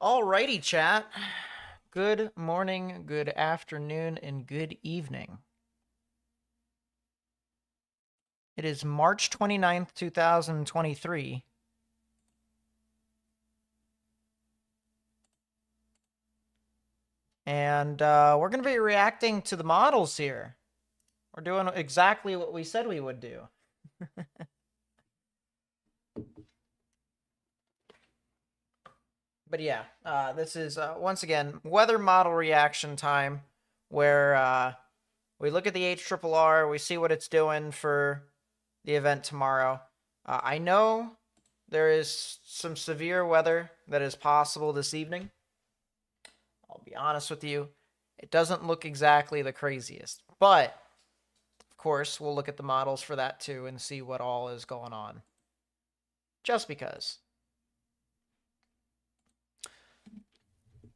Alrighty, chat. Good morning, good afternoon, and good evening. It is March 29th, 2023. And we're going to be reacting to the models here. We're doing exactly what we said we would do. But yeah, this is, once again, weather model reaction time, where we look at the HRRR, we see what it's doing for the event tomorrow. I know there is some severe weather that is possible this evening. I'll be honest with you, it doesn't look exactly the craziest. But, of course, we'll look at the models for that too and see what all is going on. Just because.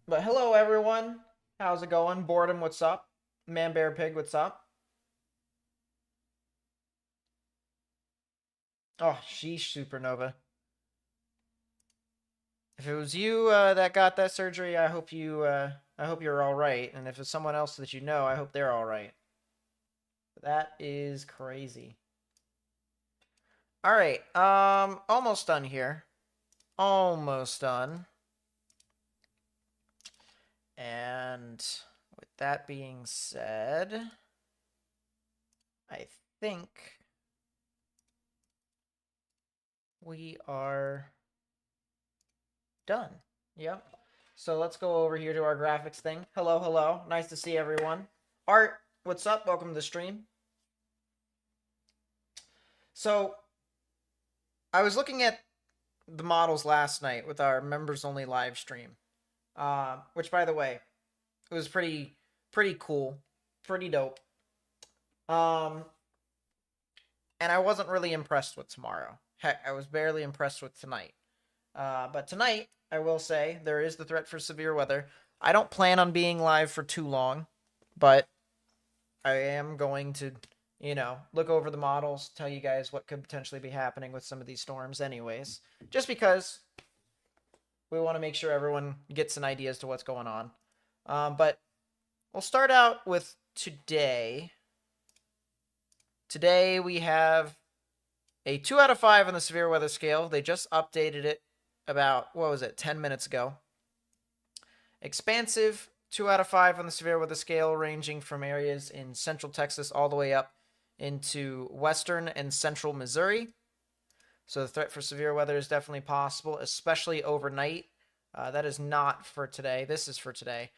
But hello, everyone. How's it going? Boredom, what's up? Man, Bear, Pig, what's up? Oh, sheesh, Supernova. If it was you that got that surgery, I hope you're all right. And if it's someone else that you know, I hope they're all right. That is crazy. All right, almost done here. Almost done. And with that being said, I think we are done. Yep. So let's go over here to our graphics thing. Hello, hello. Nice to see everyone. Art, what's up? Welcome to the stream. So I was looking at the models last night with our members only live stream. Which, by the way, it was pretty cool, pretty dope. And I wasn't really impressed with tomorrow. Heck, I was barely impressed with tonight. But tonight, I will say, there is the threat for severe weather. I don't plan on being live for too long, but I am going to, look over the models, tell you guys what could potentially be happening with some of these storms anyways. Just because we want to make sure everyone gets an idea as to what's going on. But we'll start out with today. Today we have a 2 out of 5 on the severe weather scale. They just updated it about, 10 minutes ago. Expansive, 2 out of 5 on the severe weather scale, ranging from areas in central Texas all the way up into western and central Missouri. So the threat for severe weather is definitely possible, especially overnight. That is not for today. This is for today.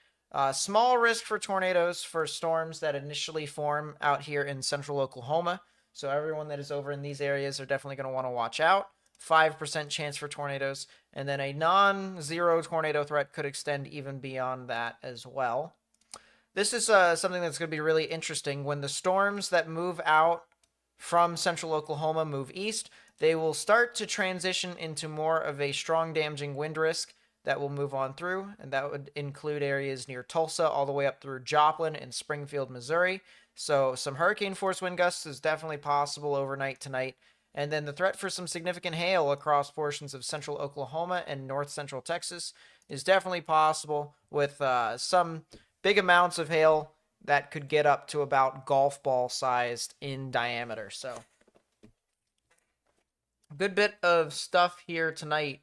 Small risk for tornadoes for storms that initially form out here in central Oklahoma. So everyone that is over in these areas are definitely going to want to watch out. 5% chance for tornadoes. And then a non-zero tornado threat could extend even beyond that as well. This is something that's going to be really interesting. When the storms that move out from central Oklahoma move east, they will start to transition into more of a strong damaging wind risk that will move on through, and that would include areas near Tulsa all the way up through Joplin and Springfield, Missouri. So some hurricane force wind gusts is definitely possible overnight tonight. And then the threat for some significant hail across portions of central Oklahoma and north central Texas is definitely possible, with some big amounts of hail that could get up to about golf ball sized in diameter. So good bit of stuff here tonight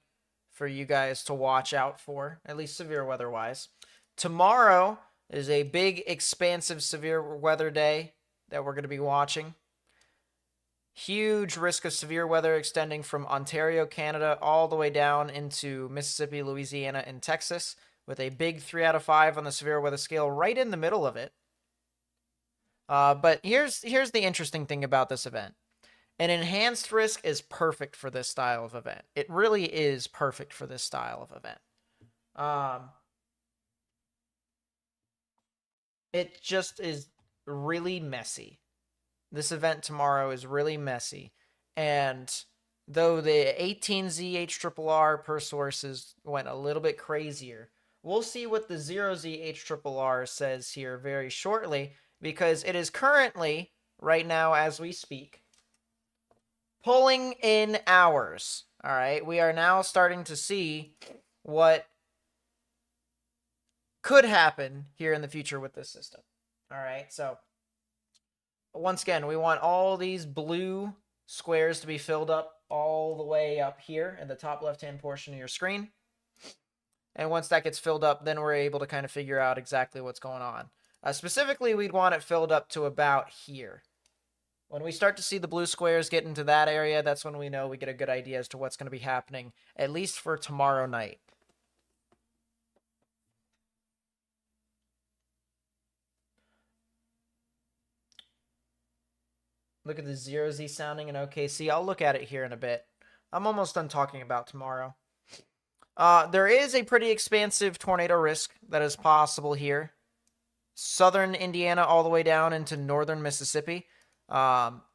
for you guys to watch out for, at least severe weather wise. Tomorrow is a big, expansive severe weather day that we're going to be watching. Huge risk of severe weather extending from Ontario, Canada, all the way down into Mississippi, Louisiana, and Texas, with a big 3 out of 5 on the severe weather scale right in the middle of it. But here's the interesting thing about this event. An enhanced risk is perfect for this style of event. It really is perfect for this style of event. It just is really messy. This event tomorrow is really messy. And though the 18Z HRRR per sources went a little bit crazier, we'll see what the 0Z HRRR says here very shortly, because it is currently, right now as we speak, pulling in hours. All right, we are now starting to see what could happen here in the future with this system. All right, so once again, we want all these blue squares to be filled up all the way up here in the top left-hand portion of your screen. And once that gets filled up, then we're able to kind of figure out exactly what's going on. Specifically, we'd want it filled up to about here. When we start to see the blue squares get into that area, that's when we know we get a good idea as to what's going to be happening, at least for tomorrow night. Look at the 0Z sounding in OKC. I'll look at it here in a bit. I'm almost done talking about tomorrow. There is a pretty expansive tornado risk that is possible here. Southern Indiana all the way down into northern Mississippi.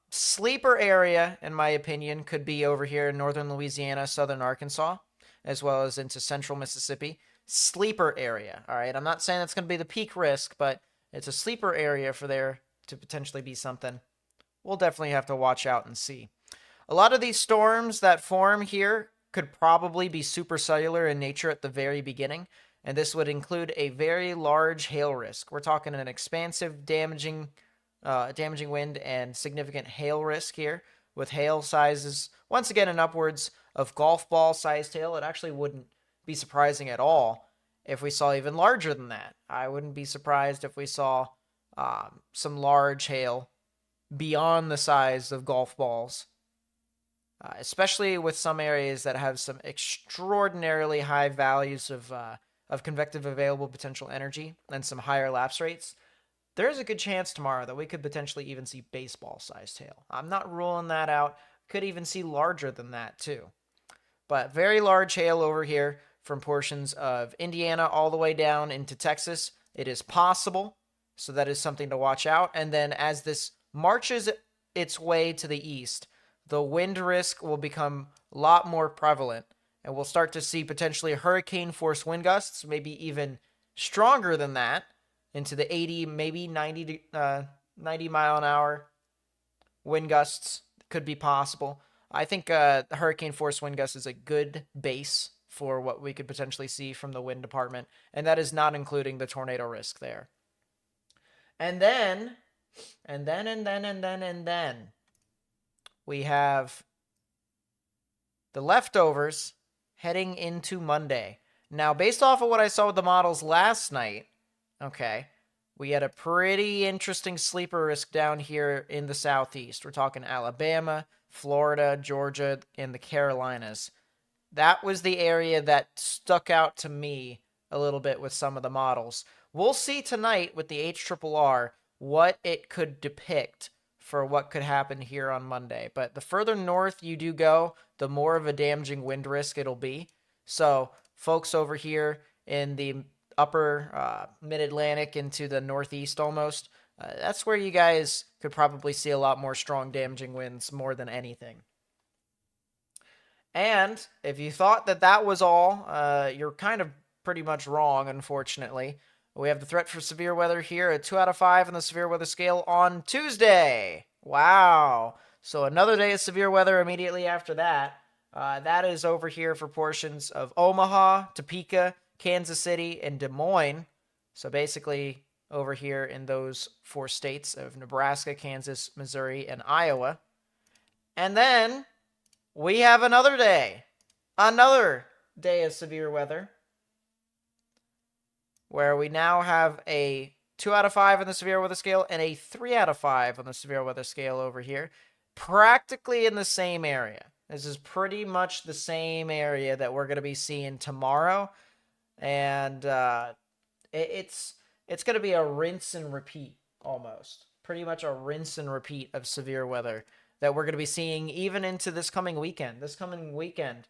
Sleeper area, in my opinion, could be over here in northern Louisiana, southern Arkansas, as well as into central Mississippi. Sleeper area, all right? I'm not saying that's going to be the peak risk, but it's a sleeper area for there to potentially be something. We'll definitely have to watch out and see. A lot of these storms that form here could probably be supercellular in nature at the very beginning, and this would include a very large hail risk. We're talking an expansive, damaging wind and significant hail risk here, with hail sizes, once again, in upwards of golf ball sized hail. It actually wouldn't be surprising at all if we saw even larger than that. I wouldn't be surprised if we saw some large hail beyond the size of golf balls, especially with some areas that have some extraordinarily high values of convective available potential energy and some higher lapse rates. There's a good chance tomorrow that we could potentially even see baseball-sized hail. I'm not ruling that out. Could even see larger than that too. But very large hail over here from portions of Indiana all the way down into Texas. It is possible, so that is something to watch out. And then as this marches its way to the east, the wind risk will become a lot more prevalent, and we'll start to see potentially hurricane-force wind gusts, maybe even stronger than that, into the 80, maybe 90 mile-an-hour wind gusts could be possible. I think hurricane-force wind gusts is a good base for what we could potentially see from the wind department, and that is not including the tornado risk there. And then we have the leftovers heading into Monday. Now, based off of what I saw with the models last night, okay, we had a pretty interesting sleeper risk down here in the Southeast. We're talking Alabama, Florida, Georgia, and the Carolinas. That was the area that stuck out to me a little bit with some of the models. We'll see tonight with the HRRR what it could depict for what could happen here on Monday. But the further north you do go, the more of a damaging wind risk it'll be. So folks over here in the upper mid-Atlantic into the northeast almost, that's where you guys could probably see a lot more strong damaging winds more than anything. And if you thought that that was all, you're kind of pretty much wrong, unfortunately. We have the threat for severe weather here at 2 out of 5 on the severe weather scale on Tuesday. Wow. So another day of severe weather immediately after that. That is over here for portions of Omaha, Topeka, Kansas City, and Des Moines. So basically over here in those 4 states of Nebraska, Kansas, Missouri, and Iowa. And then we have another day of severe weather, where we now have a 2 out of 5 on the severe weather scale and a 3 out of 5 on the severe weather scale over here, practically in the same area. This is pretty much the same area that we're going to be seeing tomorrow, and it's going to be a rinse and repeat almost. Pretty much a rinse and repeat of severe weather that we're going to be seeing even into this coming weekend. This coming weekend,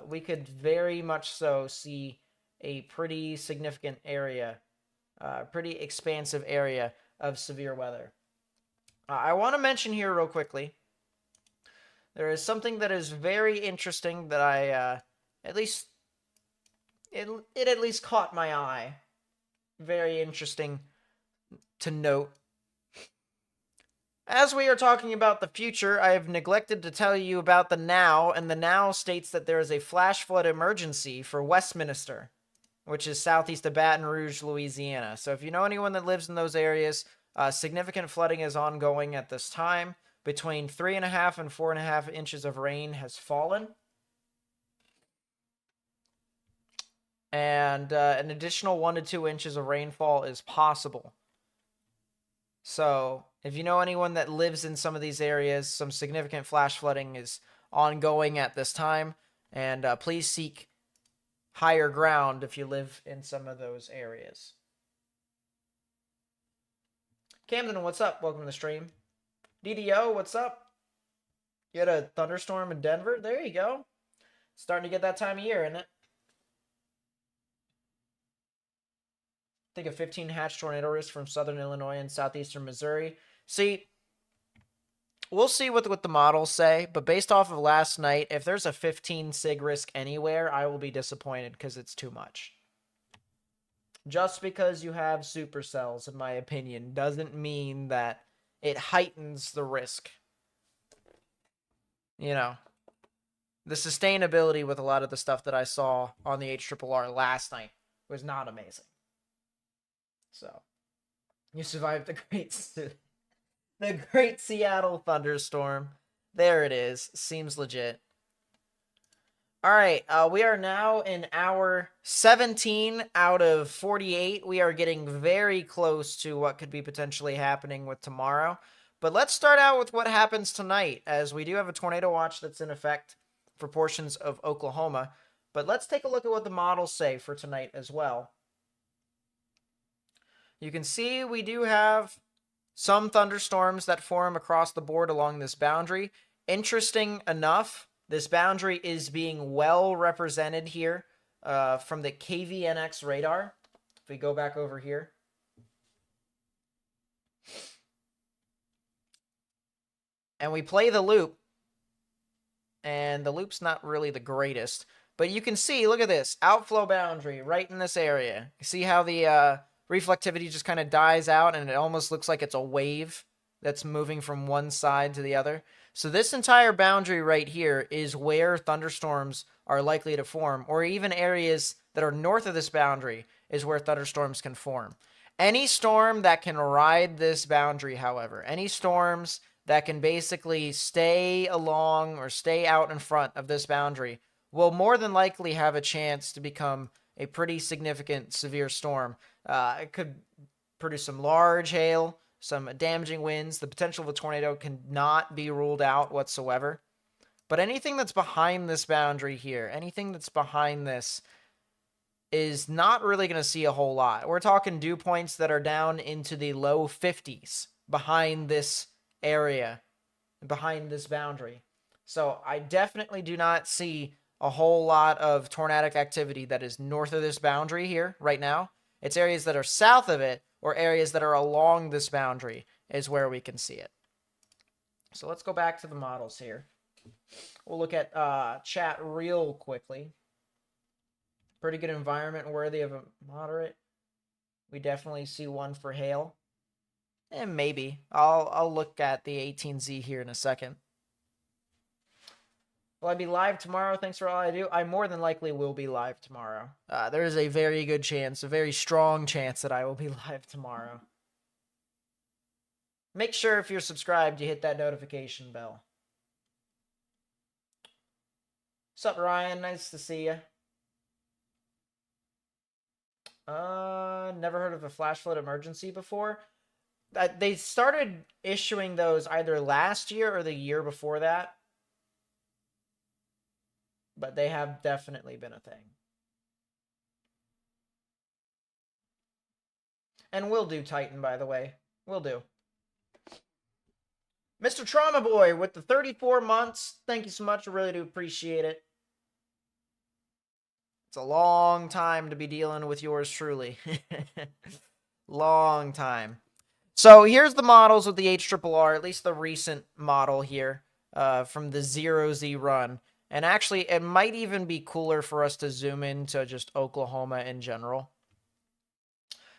we could very much so see a pretty significant area, pretty expansive area of severe weather. I want to mention here real quickly, there is something that is very interesting that I, at least caught my eye. Very interesting to note. As we are talking about the future, I have neglected to tell you about the now, and the now states that there is a flash flood emergency for Westminster. which is southeast of Baton Rouge, Louisiana. So if you know anyone that lives in those areas, significant flooding is ongoing at this time. Between 3.5 and 4.5 inches of rain has fallen. And an additional 1 to 2 inches of rainfall is possible. So if you know anyone that lives in some of these areas, some significant flash flooding is ongoing at this time. And please seek higher ground if you live in some of those areas. Camden, what's up? Welcome to the stream. DDO, what's up? You had a thunderstorm in Denver? There you go. Starting to get that time of year, isn't it? I think a 15 hatch tornado risk from southern Illinois and southeastern Missouri. See, we'll see what the models say, but based off of last night, if there's a 15 sig risk anywhere, I will be disappointed because it's too much. Just because you have supercells, in my opinion, doesn't mean that it heightens the risk. You know, the sustainability with a lot of the stuff that I saw on the HRRR last night was not amazing. So, you survived the great Seattle thunderstorm. There it is. Seems legit. All right, we are now in hour 17 out of 48. We are getting very close to what could be potentially happening with tomorrow. But let's start out with what happens tonight, as we do have a tornado watch that's in effect for portions of Oklahoma. But let's take a look at what the models say for tonight as well. You can see we do have some thunderstorms that form across the board along this boundary. Interesting enough, this boundary is being well represented here from the KVNX radar. If we go back over here. And we play the loop. And the loop's not really the greatest. But you can see, look at this, outflow boundary right in this area. You see how the reflectivity just kind of dies out and it almost looks like it's a wave that's moving from one side to the other. So this entire boundary right here is where thunderstorms are likely to form, or even areas that are north of this boundary is where thunderstorms can form. Any storm that can ride this boundary, however, any storms that can basically stay along or stay out in front of this boundary will more than likely have a chance to become a pretty significant severe storm. It could produce some large hail, some damaging winds. The potential of a tornado cannot be ruled out whatsoever. But anything that's behind this boundary here, anything that's behind this is not really going to see a whole lot. We're talking dew points that are down into the low 50s behind this area, behind this boundary. So I definitely do not see a whole lot of tornadic activity that is north of this boundary here right now. It's areas that are south of it or areas that are along this boundary is where we can see it. So let's go back to the models here. We'll look at chat real quickly. Pretty good environment worthy of a moderate. We definitely see one for hail. And maybe. I'll look at the 18Z here in a second. Will I be live tomorrow? Thanks for all I do. I more than likely will be live tomorrow. There is a very good chance, a very strong chance that I will be live tomorrow. Make sure if you're subscribed, you hit that notification bell. What's up, Ryan? Nice to see you. Never heard of a flash flood emergency before. They started issuing those either last year or the year before that. But they have definitely been a thing. And we'll do Titan, by the way. We'll do. Mr. Trauma Boy with the 34 months. Thank you so much. I really do appreciate it. It's a long time to be dealing with yours truly. Long time. So here's the models with the HRRR, at least the recent model here from the 0Z run. And actually, it might even be cooler for us to zoom into just Oklahoma in general.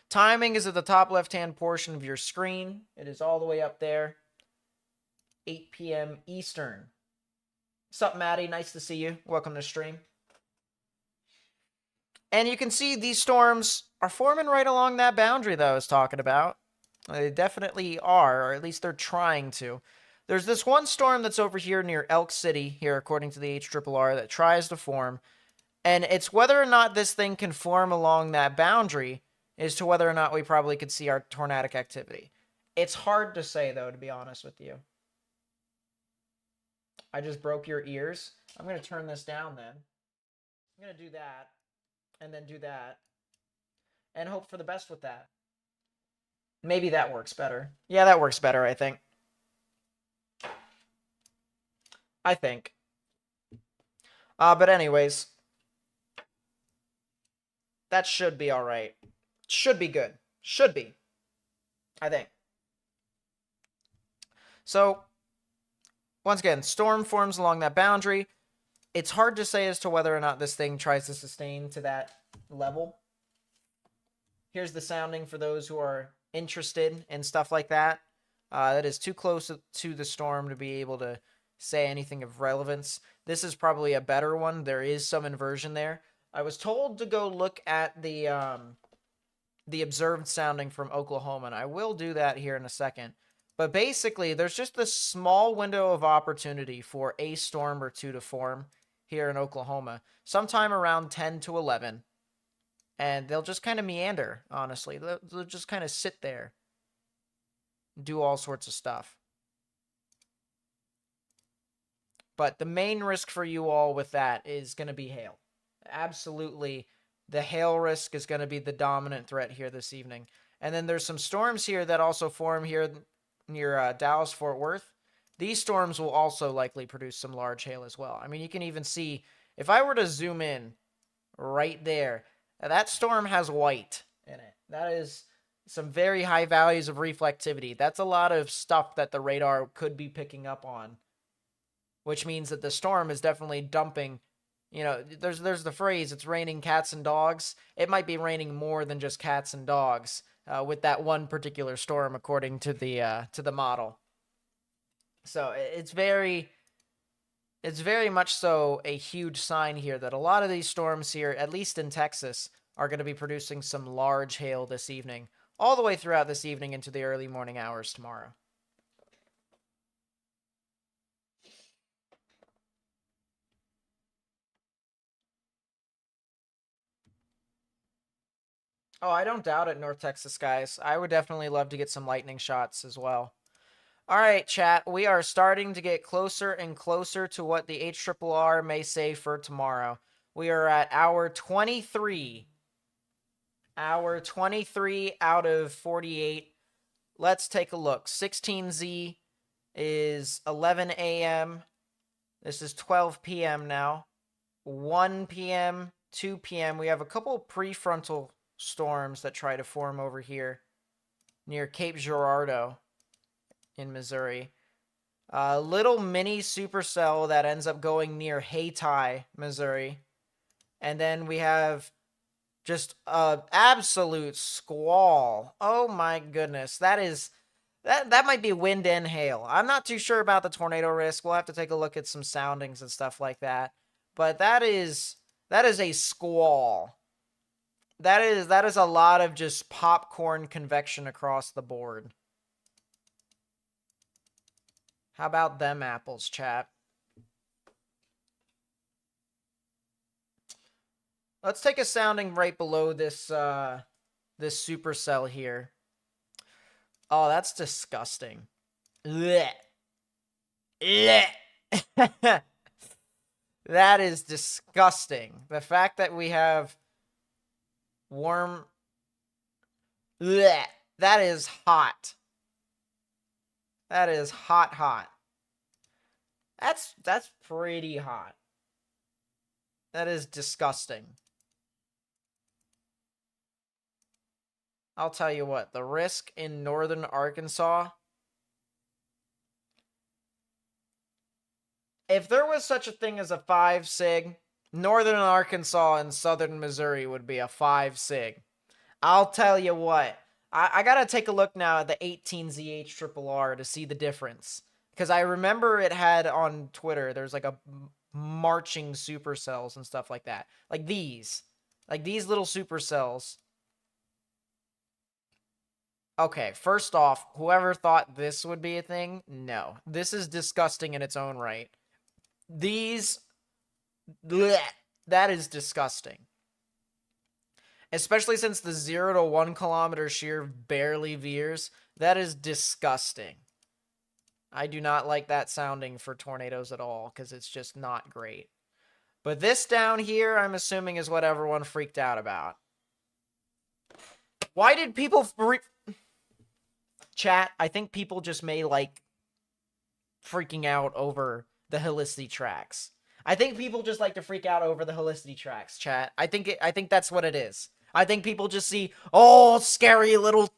Timing is at the top left-hand portion of your screen. It is all the way up there. 8 p.m. Eastern. What's up, Maddie? Nice to see you. Welcome to stream. And you can see these storms are forming right along that boundary that I was talking about. They definitely are, or at least they're trying to. There's this one storm that's over here near Elk City, here according to the HRRR, that tries to form. And it's whether or not this thing can form along that boundary as to whether or not we probably could see our tornadic activity. It's hard to say, though, to be honest with you. I just broke your ears. I'm going to turn this down then. I'm going to do that, and then do that, and hope for the best with that. Maybe that works better. Yeah, that works better, I think. But anyways, that should be all right. Should be good. Should be. I think. So, once again, storm forms along that boundary. It's hard to say as to whether or not this thing tries to sustain to that level. Here's the sounding for those who are interested in stuff like that. That is too close to the storm to be able to say anything of relevance. This is probably a better one. There is some inversion there. I was told to go look at the observed sounding from Oklahoma, and I will do that here in a second. But basically, there's just this small window of opportunity for a storm or two to form here in Oklahoma, sometime around 10 to 11. And they'll just kind of meander, honestly. They'll just kind of sit there, do all sorts of stuff. But the main risk for you all with that is going to be hail. Absolutely, the hail risk is going to be the dominant threat here this evening. And then there's some storms here that also form here near Dallas-Fort Worth. These storms will also likely produce some large hail as well. I mean, you can even see, if I were to zoom in right there, that storm has white in it. That is some very high values of reflectivity. That's a lot of stuff that the radar could be picking up on, which means that the storm is definitely dumping. You know, there's the phrase, it's raining cats and dogs. It might be raining more than just cats and dogs with that one particular storm, according to the model. So it's very much so a huge sign here that a lot of these storms here, at least in Texas, are going to be producing some large hail this evening, all the way throughout this evening into the early morning hours tomorrow. Oh, I don't doubt it, North Texas guys. I would definitely love to get some lightning shots as well. All right, chat. We are starting to get closer and closer to what the HRRR may say for tomorrow. We are at hour 23. Hour 23 out of 48. Let's take a look. 16Z is 11 a.m. This is 12 p.m. now. 1 p.m., 2 p.m. We have a couple prefrontal storms that try to form over here near Cape Girardeau in Missouri. A little mini supercell that ends up going near Theta-e, Missouri. And then we have just an absolute squall. Oh my goodness. That might be wind and hail. I'm not too sure about the tornado risk. We'll have to take a look at some soundings and stuff like that. But that is a squall. That is a lot of just popcorn convection across the board. How about them apples, chat? Let's take a sounding right below this this supercell here. Oh, that's disgusting. Blech. Blech. That is disgusting. The fact that we have warm. Blech. That is hot. That is hot. That's pretty hot. That is disgusting. I'll tell you what, the risk in northern Arkansas, if there was such a thing as a 5 sig, northern Arkansas and southern Missouri would be a 5 sig. I'll tell you what, I gotta take a look now at the 18Z HRRR to see the difference. Because I remember it had on Twitter, there's like a marching supercells and stuff like that. Like these. Like these little supercells. Okay, first off, whoever thought this would be a thing, no. This is disgusting in its own right. These... bleh, that is disgusting. Especially since the 0 to 1 kilometer shear barely veers. That is disgusting. I do not like that sounding for tornadoes at all, because it's just not great. But this down here, I'm assuming, is what everyone freaked out about. Why did people... Chat, I think people just may like freaking out over the Helicity tracks. I think people just like to freak out over the Helicity tracks, chat. I think that's what it is. I think people just see, oh, scary little,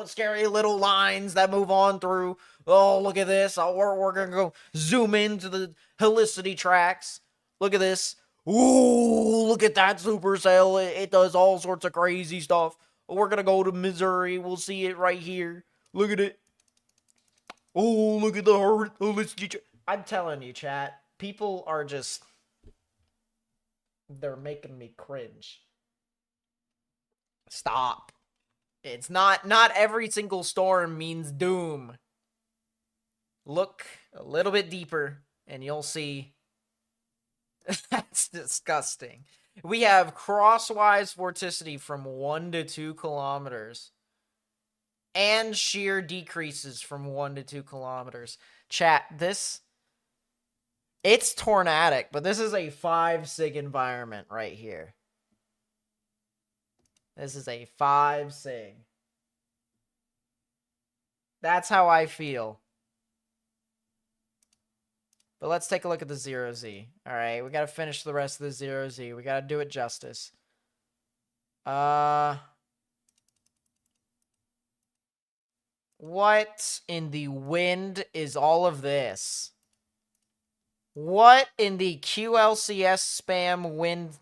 scary little lines that move on through. Oh, look at this. Oh, we're going to go zoom into the Helicity tracks. Look at this. Ooh, look at that supercell. It does all sorts of crazy stuff. We're going to go to Missouri. We'll see it right here. Look at it. Oh, look at the Helicity. I'm telling you, chat. People are just... they're making me cringe. Stop. It's not every single storm means doom. Look a little bit deeper and you'll see. That's disgusting. We have crosswise vorticity from 1 to 2 kilometers. And shear decreases from 1 to 2 kilometers. Chat, this... it's tornadic, but this is a 5 sig environment right here. This is a 5 sig. That's how I feel. But let's take a look at the 0Z. Alright, we gotta finish the rest of the 0Z. We gotta do it justice. What in the wind is all of this? What in the QLCS spam wind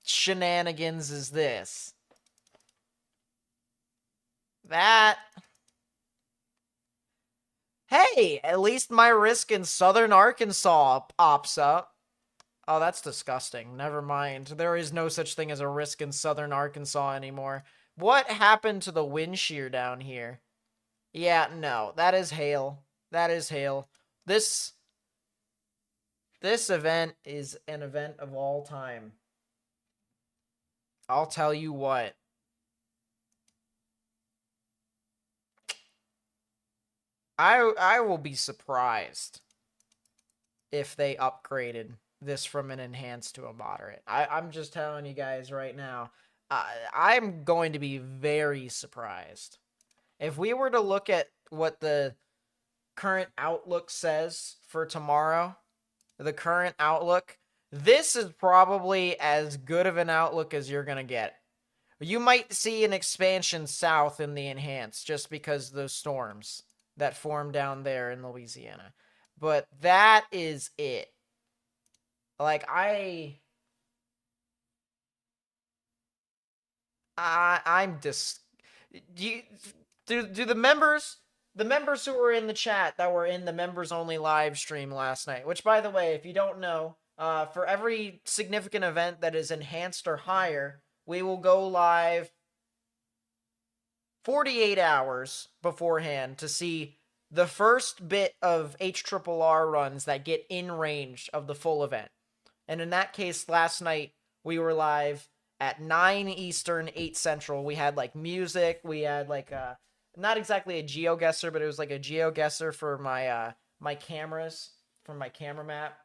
shenanigans is this? That... hey, at least my risk in Southern Arkansas pops up. Oh, that's disgusting. Never mind. There is no such thing as a risk in Southern Arkansas anymore. What happened to the wind shear down here? Yeah, no. That is hail. That is hail. This event is an event of all time. I'll tell you what. I will be surprised if they upgraded this from an enhanced to a moderate. I'm just telling you guys right now. I'm going to be very surprised. If we were to look at what the current outlook says for tomorrow, the current outlook, this is probably as good of an outlook as you're going to get. You might see an expansion south in the enhanced just because of those storms that form down there in Louisiana. But that is it. Like, I'm just... Do the members who were in the chat that were in the members only live stream last night, which, by the way, if you don't know, for every significant event that is enhanced or higher, we will go live 48 hours beforehand to see the first bit of HRRR runs that get in range of the full event. And in that case, last night, we were live at 9 Eastern, 8 Central. We had, like, music. We had, like, not exactly a GeoGuessr, but it was like a GeoGuessr for my my cameras, for my camera map.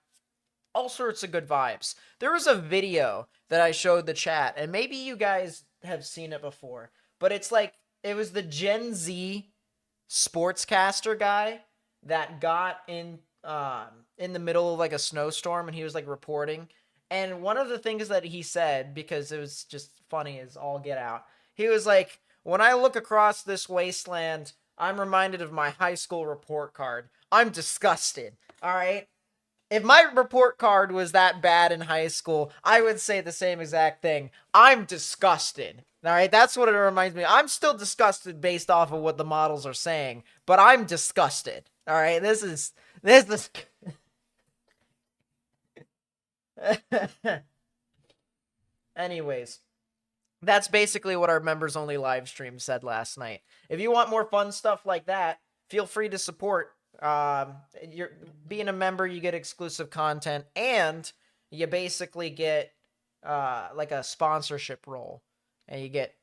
All sorts of good vibes. There was a video that I showed the chat, and maybe you guys have seen it before, but it's like, it was the Gen Z sportscaster guy that got in the middle of like a snowstorm, and he was like reporting. And one of the things that he said, because it was just funny as all get out, he was like, when I look across this wasteland, I'm reminded of my high school report card. I'm disgusted. All right. If my report card was that bad in high school, I would say the same exact thing. I'm disgusted. All right. That's what it reminds me. I'm still disgusted based off of what the models are saying, but I'm disgusted. All right. This is. Anyways, that's basically what our members only live stream said last night. If you want more fun stuff like that, feel free to support. You're being a member, you get exclusive content, and you basically get like a sponsorship role, and you get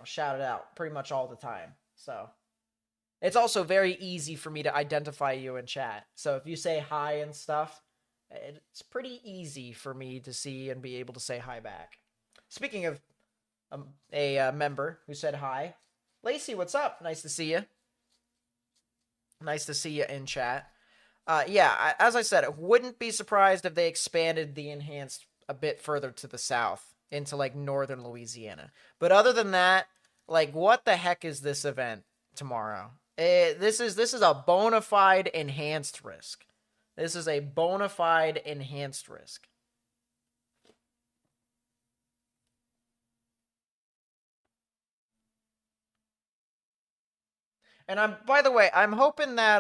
shouted out pretty much all the time. So it's also very easy for me to identify you in chat. So if you say hi and stuff, it's pretty easy for me to see and be able to say hi back. Speaking of a member who said hi, Lacey, what's up? Nice to see you. Nice to see you in chat. Yeah, as I said, I wouldn't be surprised if they expanded the enhanced a bit further to the south into like northern Louisiana. But other than that, like, what the heck is this event tomorrow? This is a bona fide enhanced risk. This is a bona fide enhanced risk. And by the way, I'm hoping that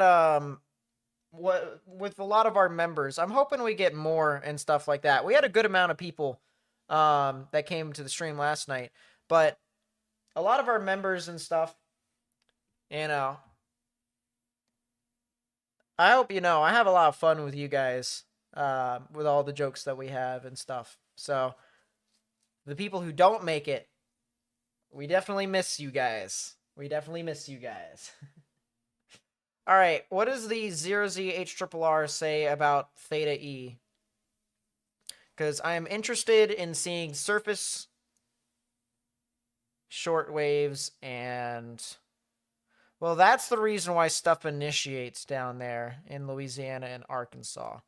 with a lot of our members, I'm hoping we get more and stuff like that. We had a good amount of people that came to the stream last night, but a lot of our members and stuff, I hope I have a lot of fun with you guys, with all the jokes that we have and stuff. So the people who don't make it, we definitely miss you guys. We definitely miss you guys. All right, what does the 0Z HRRR say about Theta-e? Because I am interested in seeing surface short waves and... Well, that's the reason why stuff initiates down there in Louisiana and Arkansas.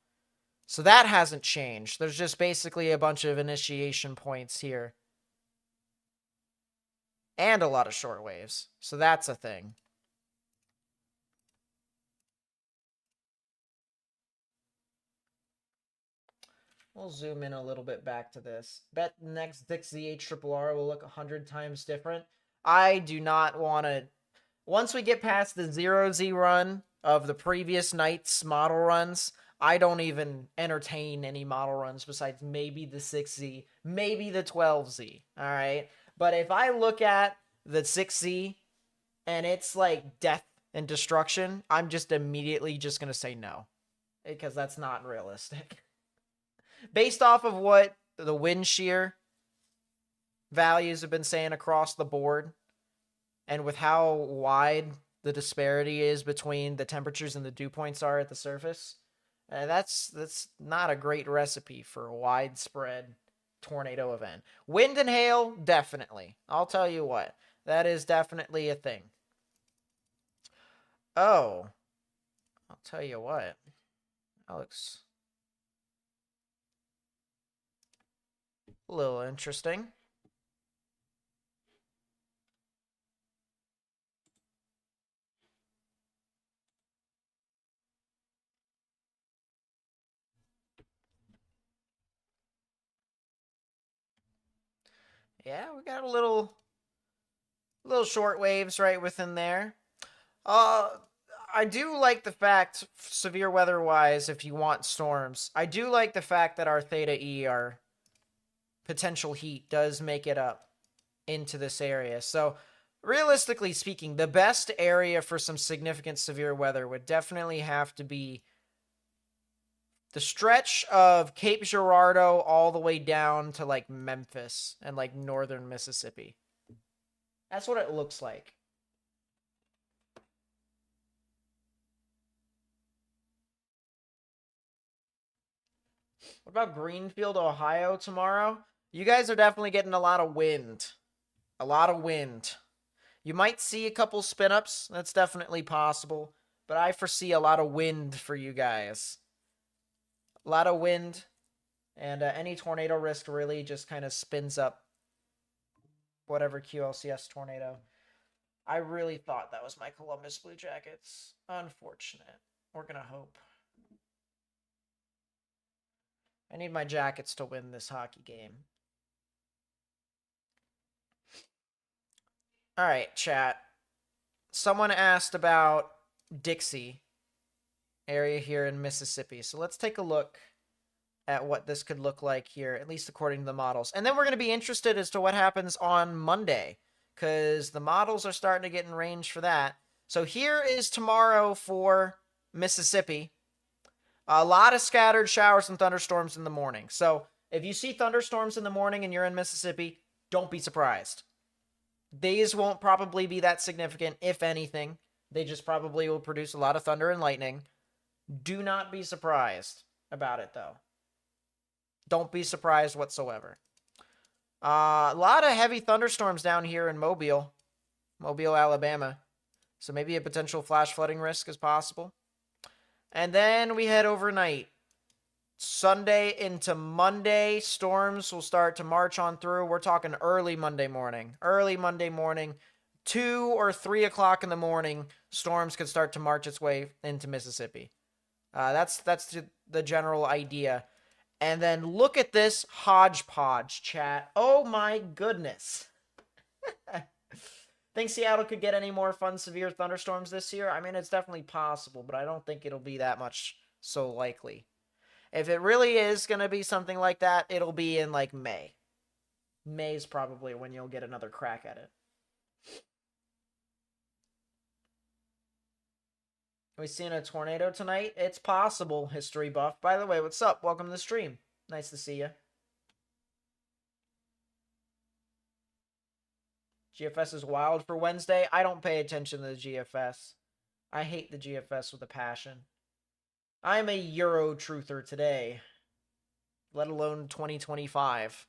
So that hasn't changed. There's just basically a bunch of initiation points here. And a lot of short waves. So that's a thing. We'll zoom in a little bit back to this. Bet next Dixie HRRR will look 100 times different. I do not want to... Once we get past the 0Z run of the previous night's model runs, I don't even entertain any model runs besides maybe the 6Z, maybe the 12Z, all right? But if I look at the 6Z and it's like death and destruction, I'm just immediately just going to say no, because that's not realistic. Based off of what the wind shear values have been saying across the board, and with how wide the disparity is between the temperatures and the dew points are at the surface, that's not a great recipe for a widespread tornado event. Wind and hail, definitely. I'll tell you what. That is definitely a thing. Oh. I'll tell you what. That looks a little interesting. Yeah, we got a little short waves right within there. I do like the fact, severe weather-wise, if you want storms, I do like the fact that our Theta-e, our potential heat, does make it up into this area. So, realistically speaking, the best area for some significant severe weather would definitely have to be the stretch of Cape Girardeau all the way down to, like, Memphis and, like, northern Mississippi. That's what it looks like. What about Greenfield, Ohio tomorrow? You guys are definitely getting a lot of wind. A lot of wind. You might see a couple spin-ups. That's definitely possible. But I foresee a lot of wind for you guys. A lot of wind. And any tornado risk really just kind of spins up whatever Qlcs tornado. I really thought that was my Columbus Blue Jackets. Unfortunate. We're going to hope. I need my Jackets to win this hockey game. All right, chat. Someone asked about Dixie area here in Mississippi. So let's take a look at what this could look like here, at least according to the models. And then we're going to be interested as to what happens on Monday, because the models are starting to get in range for that. So here is tomorrow for Mississippi. A lot of scattered showers and thunderstorms in the morning. So if you see thunderstorms in the morning and you're in Mississippi, don't be surprised. These won't probably be that significant, if anything. They just probably will produce a lot of thunder and lightning. Do not be surprised about it, though. Don't be surprised whatsoever. A lot of heavy thunderstorms down here in Mobile, Alabama. So maybe a potential flash flooding risk is possible. And then we head overnight. Sunday into Monday, storms will start to march on through. We're talking early Monday morning. 2 or 3 o'clock in the morning, storms could start to march its way into Mississippi. That's the general idea. And then look at this hodgepodge, chat. Oh my goodness. Think Seattle could get any more fun, severe thunderstorms this year? I mean, it's definitely possible, but I don't think it'll be that much so likely. If it really is going to be something like that, it'll be in like May. May's probably when you'll get another crack at it. Are we seeing a tornado tonight? It's possible, History Buff. By the way, what's up? Welcome to the stream. Nice to see you. GFS is wild for Wednesday. I don't pay attention to the GFS. I hate the GFS with a passion. I'm a Euro truther today, let alone 2025.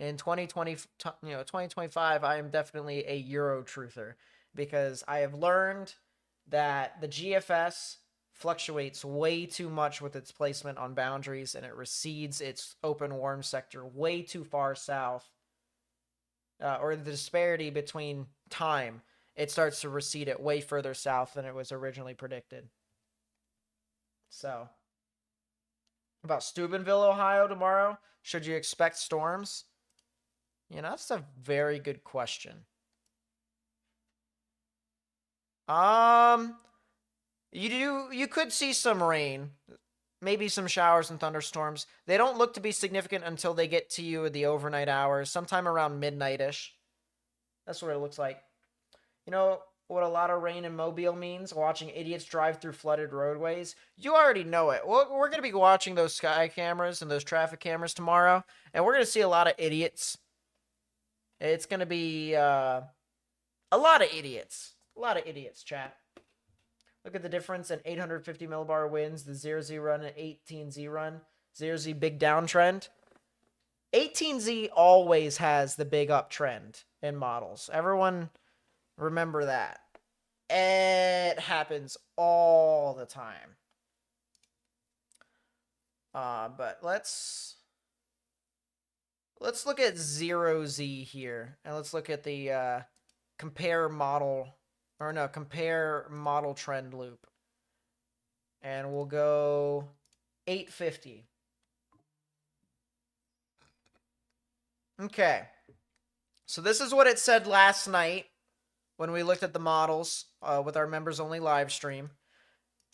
In 2025, I am definitely a Euro truther because I have learned that the GFS fluctuates way too much with its placement on boundaries, and it recedes its open warm sector way too far south, or the disparity between time, it starts to recede it way further south than it was originally predicted. So, about Steubenville, Ohio tomorrow, should you expect storms? You know, that's a very good question. You could see some rain, maybe some showers and thunderstorms. They don't look to be significant until they get to you in the overnight hours, sometime around midnight-ish. That's what it looks like. You know what a lot of rain in Mobile means? Watching idiots drive through flooded roadways. You already know it. We're going to be watching those sky cameras and those traffic cameras tomorrow, and we're going to see a lot of idiots. It's going to be a lot of idiots. A lot of idiots, chat. Look at the difference in 850 millibar winds, the 0Z run and 18Z run. 0Z big downtrend. 18Z always has the big uptrend in models. Everyone remember that. It happens all the time. But let's look at 0Z here. And let's look at the compare model trend loop. And we'll go 850. Okay. So this is what it said last night when we looked at the models with our members only live stream.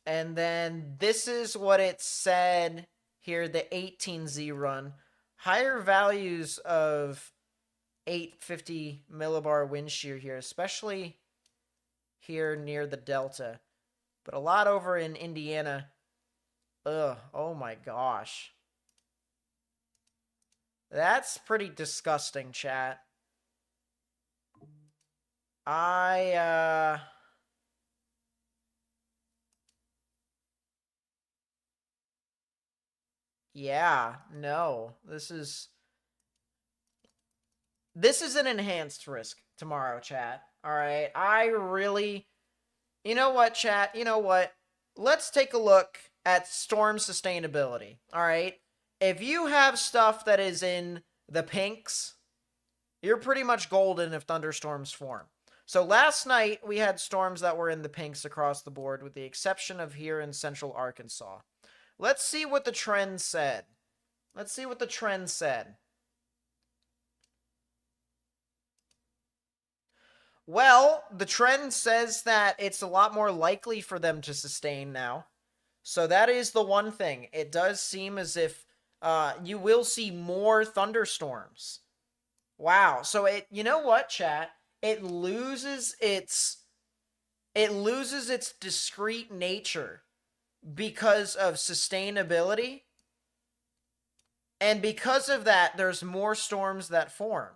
And then this is what it said here, the 18Z run. Higher values of 850 millibar wind shear here, especially here near the Delta. But a lot over in Indiana. Ugh, oh my gosh. That's pretty disgusting, chat. Yeah, no. This is an enhanced risk tomorrow, chat. All right. You know what, chat? You know what? Let's take a look at storm sustainability. All right. If you have stuff that is in the pinks, you're pretty much golden if thunderstorms form. So last night we had storms that were in the pinks across the board, with the exception of here in central Arkansas. Let's see what the trend said. Well, the trend says that it's a lot more likely for them to sustain now. So that is the one thing. It does seem as if you will see more thunderstorms. Wow. So you know what, chat? It loses its discrete nature because of sustainability. And because of that, there's more storms that form.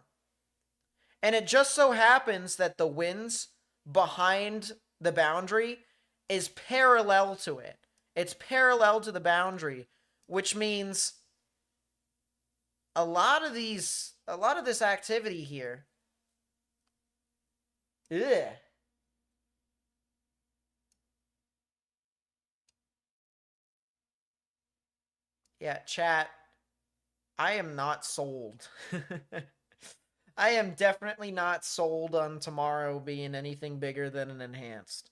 And it just so happens that the winds behind the boundary is parallel to it. It's parallel to the boundary, which means a lot of this activity here. Ugh. Yeah, chat. I am not sold. I am definitely not sold on tomorrow being anything bigger than an enhanced.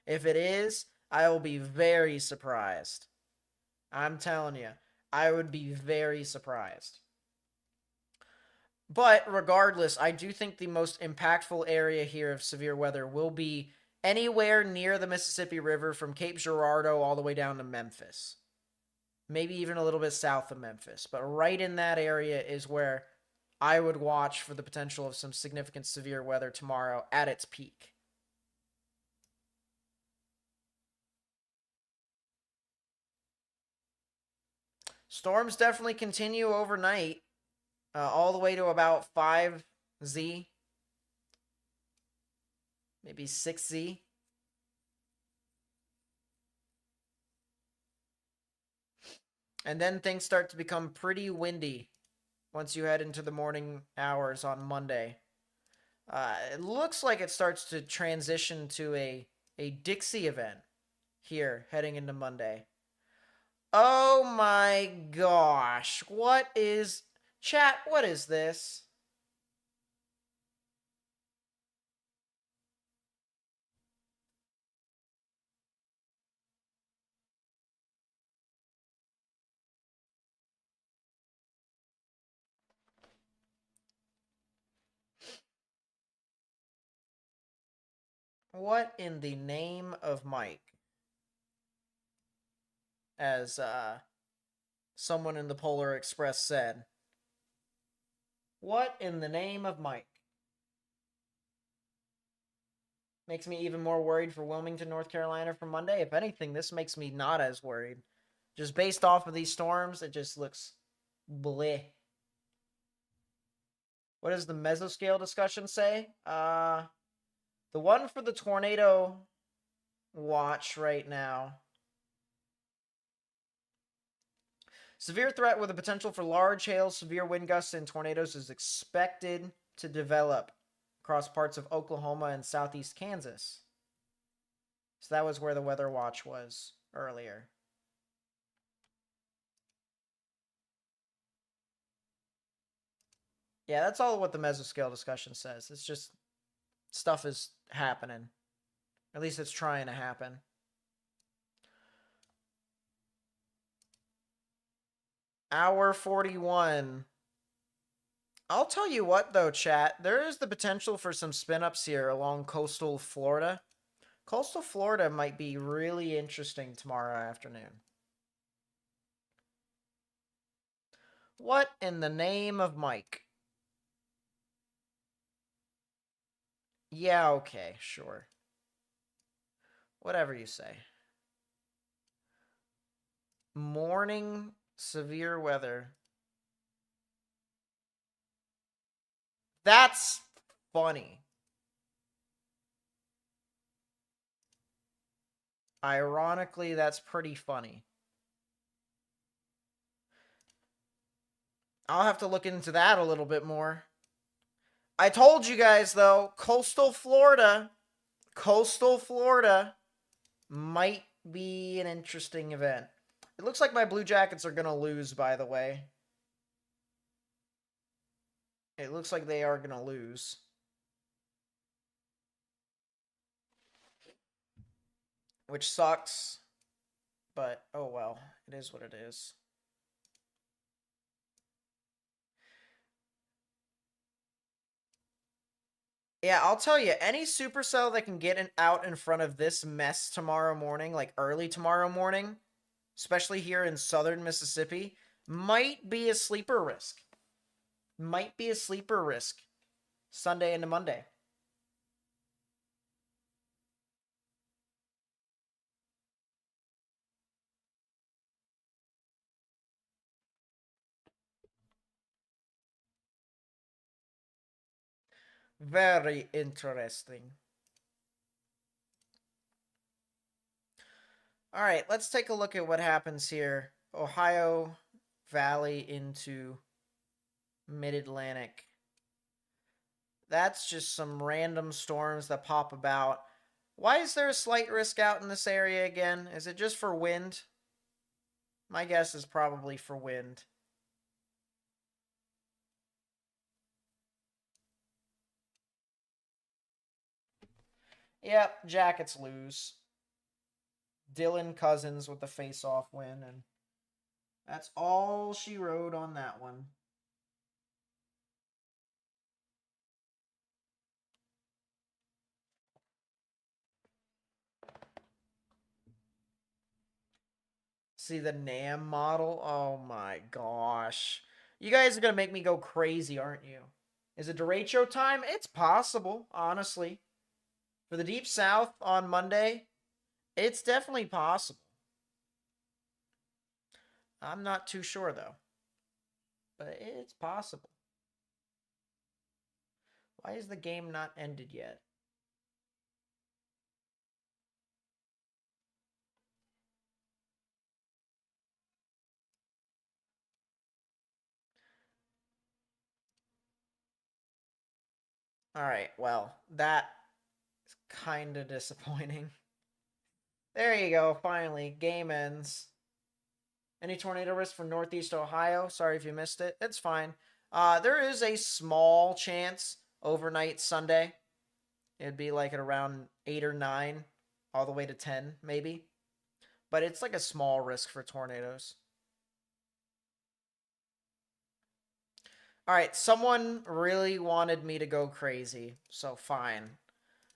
If it is, I will be very surprised. I'm telling you, I would be very surprised. But regardless, I do think the most impactful area here of severe weather will be anywhere near the Mississippi River from Cape Girardeau all the way down to Memphis. Maybe even a little bit south of Memphis. But right in that area is where I would watch for the potential of some significant severe weather tomorrow at its peak. Storms definitely continue overnight, all the way to about 5Z, maybe 6Z. And then things start to become pretty windy once you head into the morning hours on Monday. It looks like it starts to transition to a Dixie event here heading into Monday. Oh my gosh. What is... Chat, what is this? What in the name of Mike? As someone in the Polar Express said. What in the name of Mike? Makes me even more worried for Wilmington, North Carolina for Monday. If anything, this makes me not as worried. Just based off of these storms, it just looks bleh. What does the mesoscale discussion say? The one for the tornado watch right now. Severe threat with a potential for large hail, severe wind gusts, and tornadoes is expected to develop across parts of Oklahoma and southeast Kansas. So that was where the weather watch was earlier. Yeah, that's all what the mesoscale discussion says. It's just stuff is happening. At least it's trying to happen. Hour 41. I'll tell you what, though, chat. There is the potential for some spin-ups here along coastal Florida. Coastal Florida might be really interesting tomorrow afternoon. What in the name of Mike? Yeah, okay, sure. Whatever you say. Morning severe weather. That's funny. Ironically, that's pretty funny. I'll have to look into that a little bit more. I told you guys, though, coastal Florida might be an interesting event. It looks like my Blue Jackets are going to lose, by the way. It looks like they are going to lose. Which sucks. But, oh well. It is what it is. Yeah, I'll tell you, any supercell that can get out in front of this mess tomorrow morning, like early tomorrow morning, especially here in southern Mississippi, Might be a sleeper risk. Might be a sleeper risk. Sunday into Monday. Very interesting. All right, let's take a look at what happens here. Ohio Valley into Mid-Atlantic. That's just some random storms that pop about. Why is there a slight risk out in this area again? Is it just for wind? My guess is probably for wind. Yep, Jackets lose. Dylan Cousins with the face-off win, and that's all she wrote on that one. See the NAM model? Oh my gosh. You guys are going to make me go crazy, aren't you? Is it derecho time? It's possible, honestly. For the Deep South on Monday, it's definitely possible. I'm not too sure, though. But it's possible. Why is the game not ended yet? Alright, well, that is kind of disappointing. There you go, finally. Game ends. Any tornado risk for Northeast Ohio? Sorry if you missed it. It's fine. There is a small chance overnight Sunday. It'd be like at around 8 or 9, all the way to 10, maybe. But it's like a small risk for tornadoes. All right, someone really wanted me to go crazy, so fine.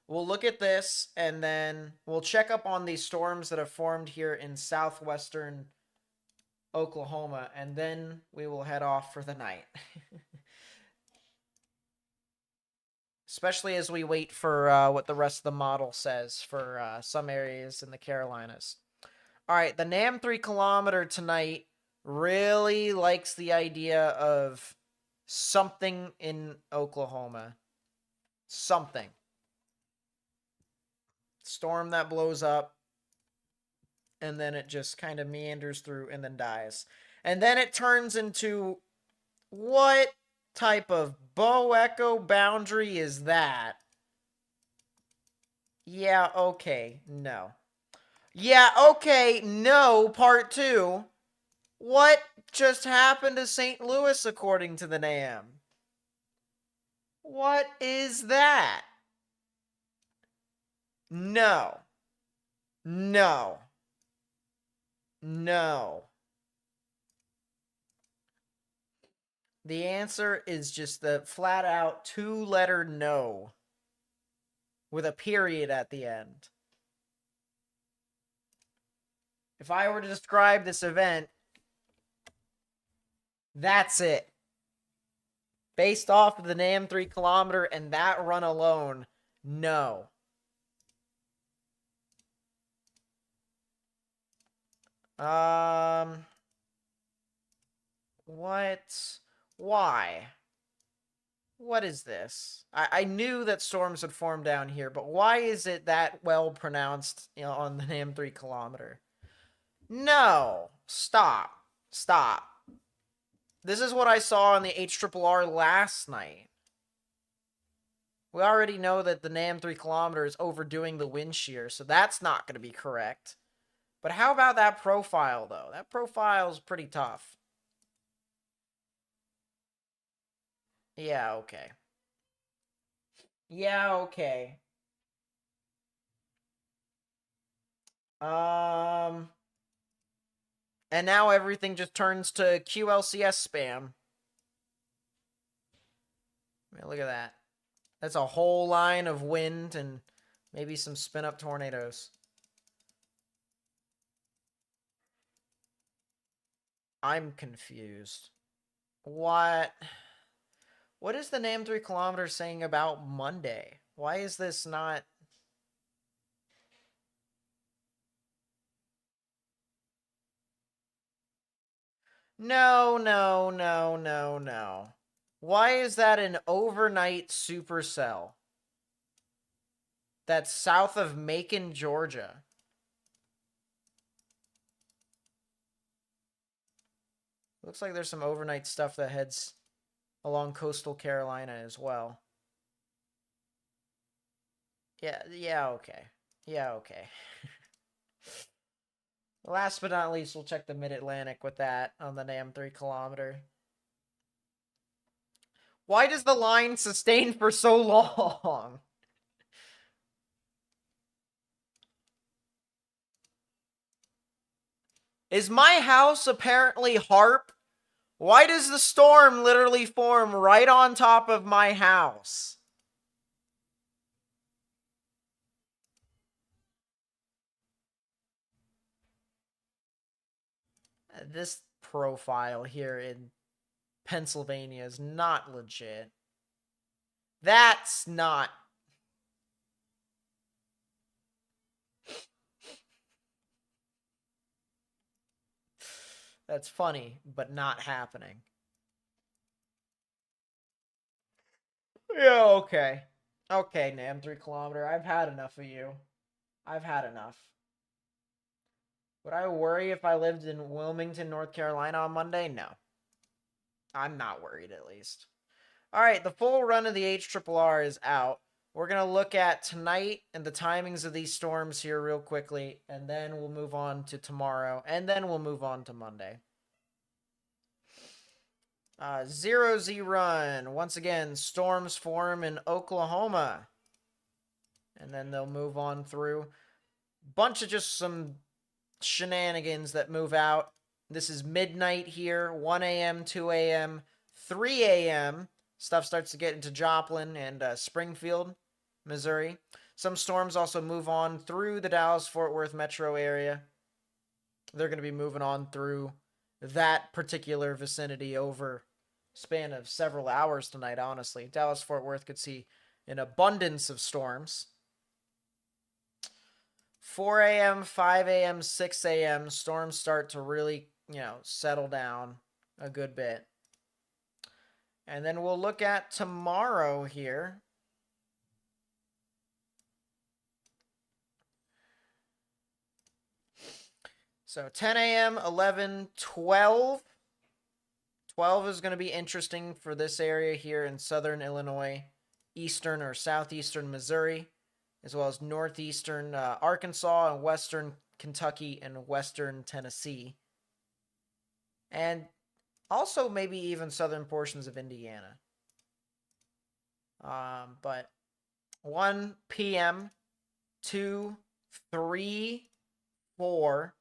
We'll look at this, and then we'll check up on these storms that have formed here in southwestern Oklahoma, and then we will head off for the night. Especially as we wait for what the rest of the model says for some areas in the Carolinas. All right, the NAM 3 kilometer tonight really likes the idea of something in Oklahoma. Something. Storm that blows up, and then it just kind of meanders through and then dies. And then it turns into what type of bow echo boundary is that? Yeah, okay, no. Yeah, okay, no, part 2. What just happened to St. Louis according to the NAM? What is that? No. No. No. The answer is just the flat out 2-letter no with a period at the end. If I were to describe this event, that's it. Based off of the NAM 3 kilometer and that run alone, no. What? Why? What is this? I knew that storms would form down here, but why is it that well pronounced, on the NAM 3 kilometer? No. Stop. Stop. This is what I saw on the HRRR last night. We already know that the NAM 3 kilometer is overdoing the wind shear, so that's not going to be correct. But how about that profile, though? That profile is pretty tough. Yeah, okay. Yeah, okay. And now everything just turns to QLCS spam. I mean, look at that. That's a whole line of wind and maybe some spin-up tornadoes. I'm confused. What is the name 3 kilometers saying about Monday? Why is this not... No, no, no, no, no. Why is that an overnight supercell? That's south of Macon, Georgia. Looks like there's some overnight stuff that heads along coastal Carolina as well. Yeah, okay. Yeah, okay. Last but not least, we'll check the Mid-Atlantic with that on the NAM 3 kilometer. Why does the line sustain for so long? Is my house apparently HARP? Why does the storm literally form right on top of my house? This profile here in Pennsylvania is not legit. That's not... That's funny, but not happening. Yeah, okay. Okay, NAM 3 kilometer. I've had enough of you. I've had enough. Would I worry if I lived in Wilmington, North Carolina on Monday? No. I'm not worried, at least. All right, the full run of the HRRR is out. We're going to look at tonight and the timings of these storms here real quickly, and then we'll move on to tomorrow, and then we'll move on to Monday. 0Z run. Once again, storms form in Oklahoma. And then they'll move on through. Bunch of just some shenanigans that move out. This is midnight here, 1 a.m., 2 a.m., 3 a.m. Stuff starts to get into Joplin and Springfield, Missouri. Some storms also move on through the Dallas-Fort Worth metro area. They're going to be moving on through that particular vicinity over a span of several hours tonight, honestly. Dallas-Fort Worth could see an abundance of storms. 4 a.m., 5 a.m., 6 a.m., storms start to really, settle down a good bit. And then we'll look at tomorrow here. So 10 a.m., 11, 12. 12 is going to be interesting for this area here in southern Illinois, eastern or southeastern Missouri, as well as northeastern Arkansas and western Kentucky and western Tennessee. And also maybe even southern portions of Indiana. But 1 p.m., 2, 3, 4.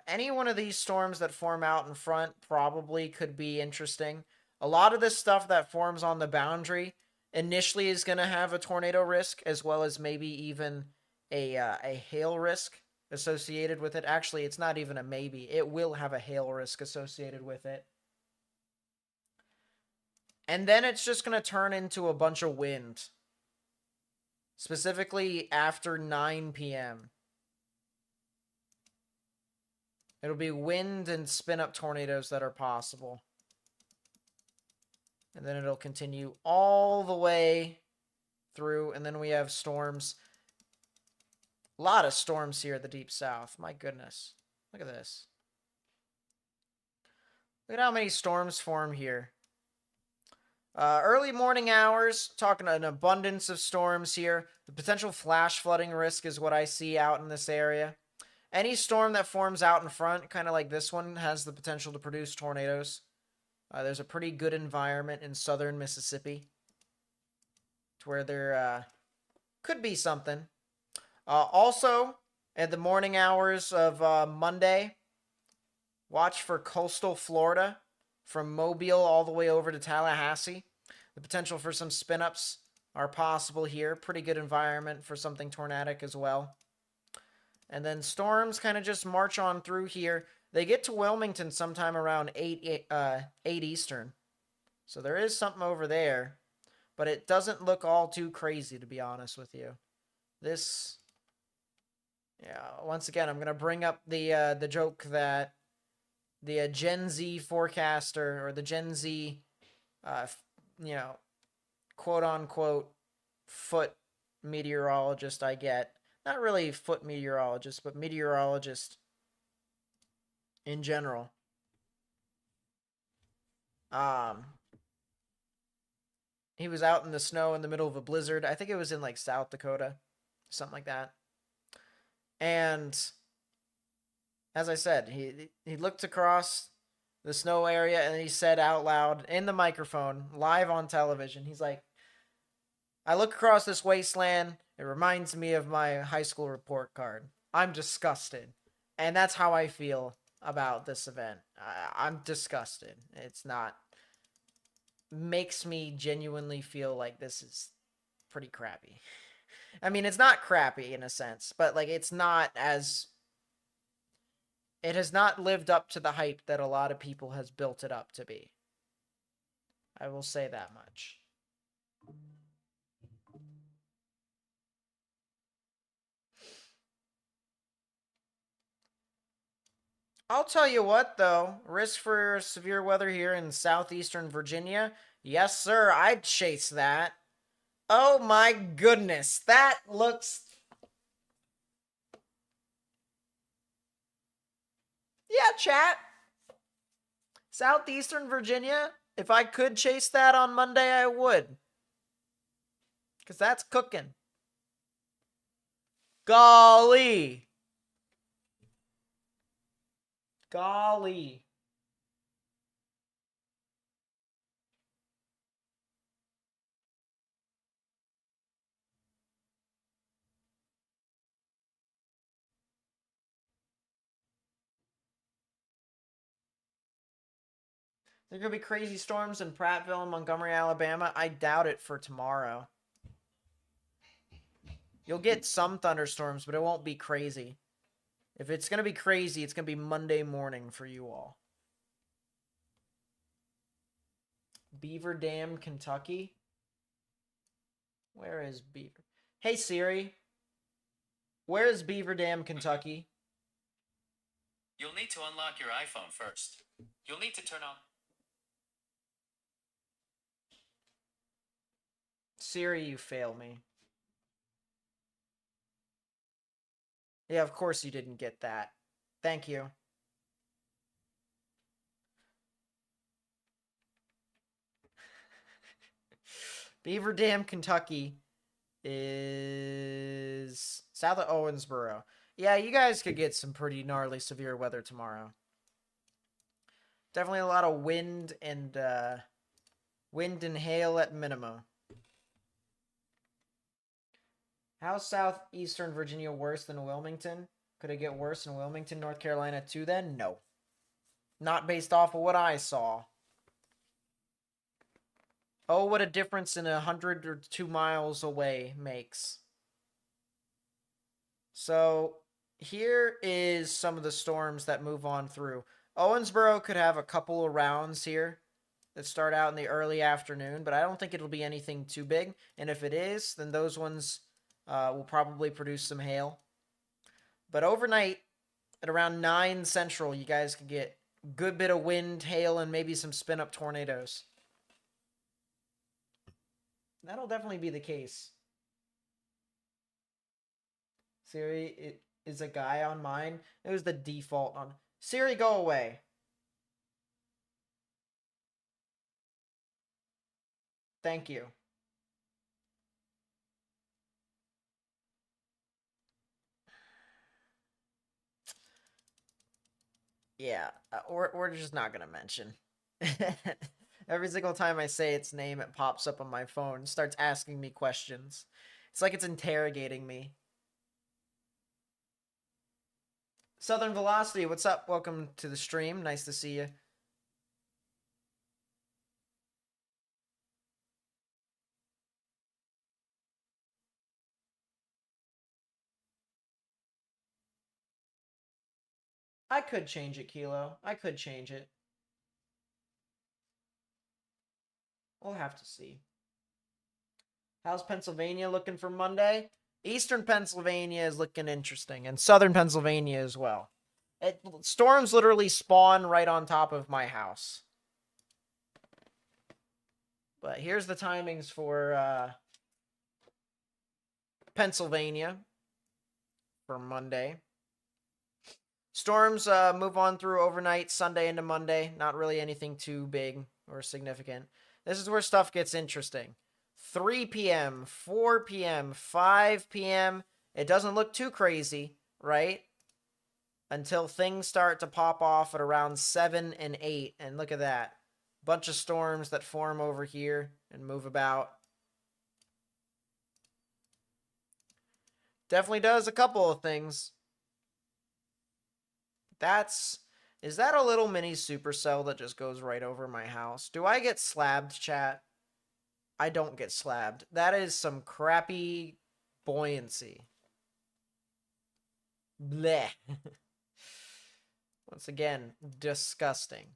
Any one of these storms that form out in front probably could be interesting. A lot of this stuff that forms on the boundary initially is going to have a tornado risk, as well as maybe even a hail risk associated with it. Actually, it's not even a maybe. It will have a hail risk associated with it. And then it's just going to turn into a bunch of wind. Specifically after 9 p.m. It'll be wind and spin-up tornadoes that are possible. And then it'll continue all the way through. And then we have storms. A lot of storms here at the Deep South. My goodness. Look at this. Look at how many storms form here. Early morning hours, talking an abundance of storms here. The potential flash flooding risk is what I see out in this area. Any storm that forms out in front, kind of like this one, has the potential to produce tornadoes. There's a pretty good environment in southern Mississippi to where there could be something. Also, at the morning hours of Monday, watch for coastal Florida from Mobile all the way over to Tallahassee. The potential for some spin-ups are possible here. Pretty good environment for something tornadic as well. And then storms kind of just march on through here. They get to Wilmington sometime around 8 Eastern. So there is something over there, but it doesn't look all too crazy, to be honest with you. This, yeah, once again, I'm going to bring up the joke that the Gen Z forecaster, or the Gen Z, you know, quote-unquote foot meteorologist I get. Not really foot meteorologist, but meteorologist in general. He was out in the snow in the middle of a blizzard. I think it was in like South Dakota, something like that. And as I said, he looked across the snow area and he said out loud in the microphone, live on television, he's like, I look across this wasteland, it reminds me of my high school report card. I'm disgusted. And that's how I feel about this event. I'm disgusted. It's not... makes me genuinely feel like this is pretty crappy. I mean, it's not crappy in a sense, but like it's not as... it has not lived up to the hype that a lot of people has built it up to be. I will say that much. I'll tell you what, though. Risk for severe weather here in southeastern Virginia. Yes, sir. I'd chase that. Oh, my goodness. That looks... yeah, chat. Southeastern Virginia. If I could chase that on Monday, I would. Because that's cooking. Golly. Golly. There could be crazy storms in Prattville and Montgomery, Alabama. I doubt it for tomorrow. You'll get some thunderstorms, but it won't be crazy. If it's going to be crazy, it's going to be Monday morning for you all. Beaver Dam, Kentucky. Where is Beaver? Hey, Siri. Where is Beaver Dam, Kentucky? You'll need to unlock your iPhone first. You'll need to turn on... Siri, you fail me. Yeah, of course you didn't get that. Thank you. Beaver Dam, Kentucky is south of Owensboro. Yeah, you guys could get some pretty gnarly severe weather tomorrow. Definitely a lot of wind and hail at minimum. How's southeastern Virginia worse than Wilmington? Could it get worse in Wilmington, North Carolina too then? No. Not based off of what I saw. Oh, what a difference in 100 or 2 miles away makes. So, here is some of the storms that move on through. Owensboro could have a couple of rounds here that start out in the early afternoon, but I don't think it'll be anything too big. And if it is, then those ones will probably produce some hail. But overnight, at around 9 Central, you guys could get a good bit of wind, hail, and maybe some spin-up tornadoes. That'll definitely be the case. Siri is a guy on mine. It was the default on... Siri, go away. Thank you. Yeah, we're just not going to mention. Every single time I say its name, it pops up on my phone, starts asking me questions. It's like it's interrogating me. Southern Velocity, what's up? Welcome to the stream. Nice to see you. I could change it, Kilo. I could change it. We'll have to see. How's Pennsylvania looking for Monday? Eastern Pennsylvania is looking interesting, and Southern Pennsylvania as well. Storms literally spawn right on top of my house. But here's the timings for Pennsylvania for Monday. Storms move on through overnight, Sunday into Monday. Not really anything too big or significant. This is where stuff gets interesting. 3 p.m., 4 p.m., 5 p.m. It doesn't look too crazy, right? Until things start to pop off at around 7 and 8. And look at that. Bunch of storms that form over here and move about. Definitely does a couple of things. Is that a little mini supercell that just goes right over my house? Do I get slabbed, chat? I don't get slabbed. That is some crappy buoyancy. Bleh. Once again, disgusting.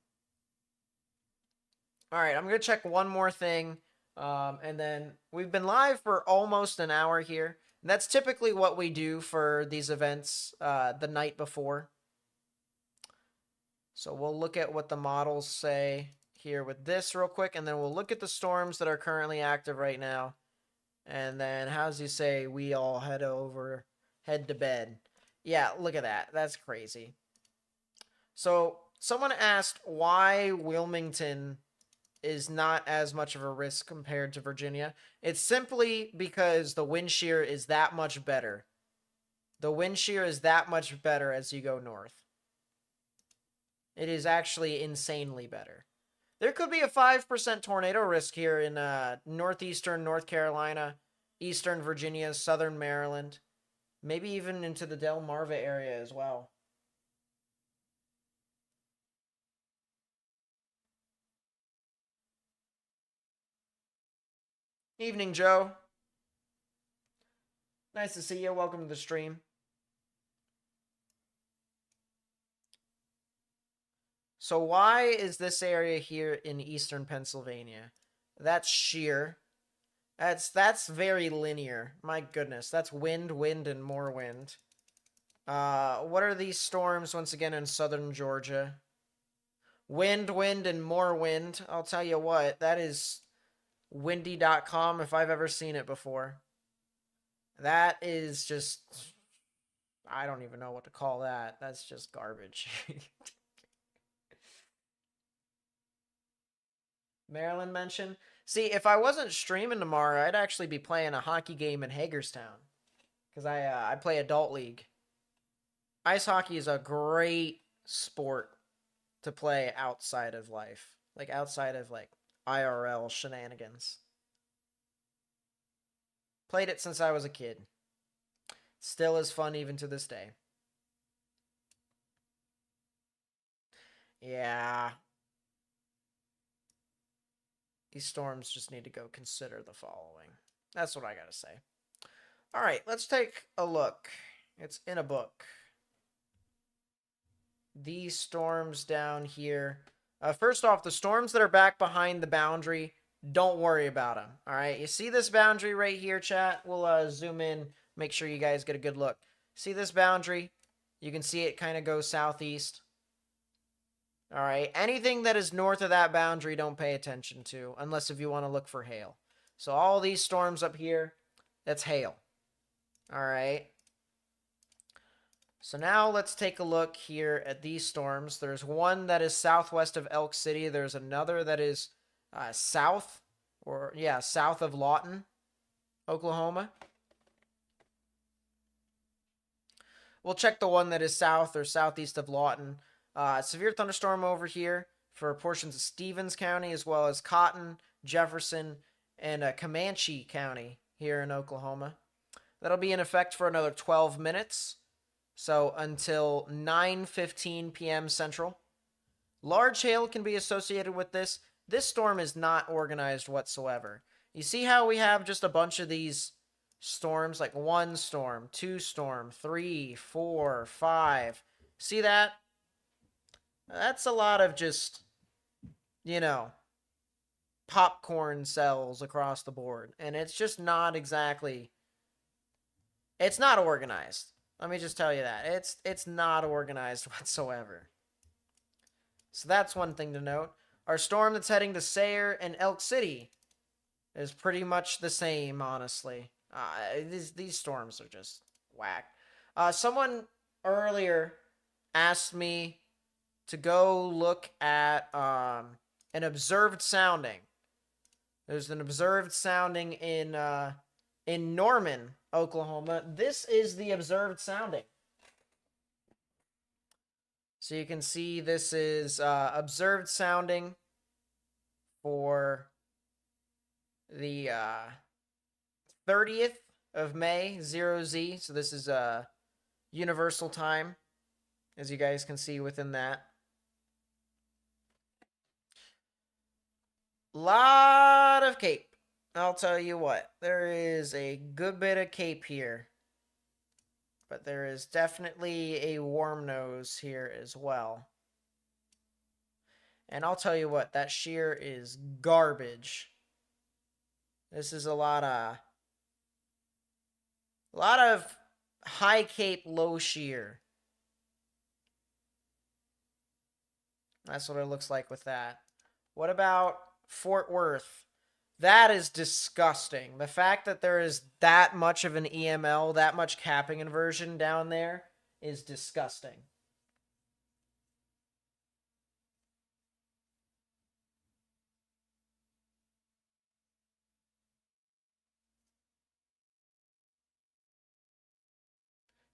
All right, I'm going to check one more thing. And then we've been live for almost an hour here. And that's typically what we do for these events the night before. So we'll look at what the models say here with this real quick, and then we'll look at the storms that are currently active right now. And then, how's he say, we all head to bed. Yeah, look at that. That's crazy. So someone asked why Wilmington is not as much of a risk compared to Virginia. It's simply because the wind shear is that much better. The wind shear is that much better as you go north. It is actually insanely better. There could be a 5% tornado risk here in northeastern North Carolina, eastern Virginia, southern Maryland, maybe even into the Delmarva area as well. Evening, Joe. Nice to see you. Welcome to the stream. So why is this area here in eastern Pennsylvania? That's shear. That's very linear. My goodness. That's wind, and more wind. What are these storms once again in southern Georgia? Wind, and more wind. I'll tell you what, that is windy.com if I've ever seen it before. That is just, I don't even know what to call that. That's just garbage. Maryland mention. See, if I wasn't streaming tomorrow, I'd actually be playing a hockey game in Hagerstown. Because I play adult league. Ice hockey is a great sport to play outside of life. Like, outside of, like, IRL shenanigans. Played it since I was a kid. Still is fun even to this day. Yeah. These storms just need to go consider the following. That's what I gotta say. All right, let's take a look. It's in a book. These storms down here. First off, the storms that are back behind the boundary, don't worry about them. All right, you see this boundary right here, chat? We'll zoom in, make sure you guys get a good look. See this boundary? You can see it kind of go southeast. All right, anything that is north of that boundary, don't pay attention to, unless if you want to look for hail. So all these storms up here, that's hail. All right. So now let's take a look here at these storms. There's one that is southwest of Elk City. There's another that is south of Lawton, Oklahoma. We'll check the one that is south or southeast of Lawton. Severe thunderstorm over here for portions of Stevens County, as well as Cotton, Jefferson, and Comanche County here in Oklahoma. That'll be in effect for another 12 minutes. So until 9:15 p.m. Central. Large hail can be associated with this. This storm is not organized whatsoever. You see how we have just a bunch of these storms, like 1 storm, 2 storm, 3, 4, 5. See that? That's a lot of just, you know, popcorn cells across the board. And it's just not exactly, it's not organized. Let me just tell you that. It's not organized whatsoever. So that's one thing to note. Our storm that's heading to Sayre and Elk City is pretty much the same, honestly. These storms are just whack. Someone earlier asked me to go look at an observed sounding. There's an observed sounding in Norman, Oklahoma. This is the observed sounding. So you can see this is observed sounding for the 30th of May, 0Z. So this is universal time, as you guys can see within that. Lot of cape. I'll tell you what, there is a good bit of cape here. But there is definitely a warm nose here as well. And I'll tell you what, that shear is garbage. This is a lot of high cape, low shear. That's what it looks like with that. What about Fort Worth? That is disgusting. The fact that there is that much of an EML, that much capping inversion down there is disgusting.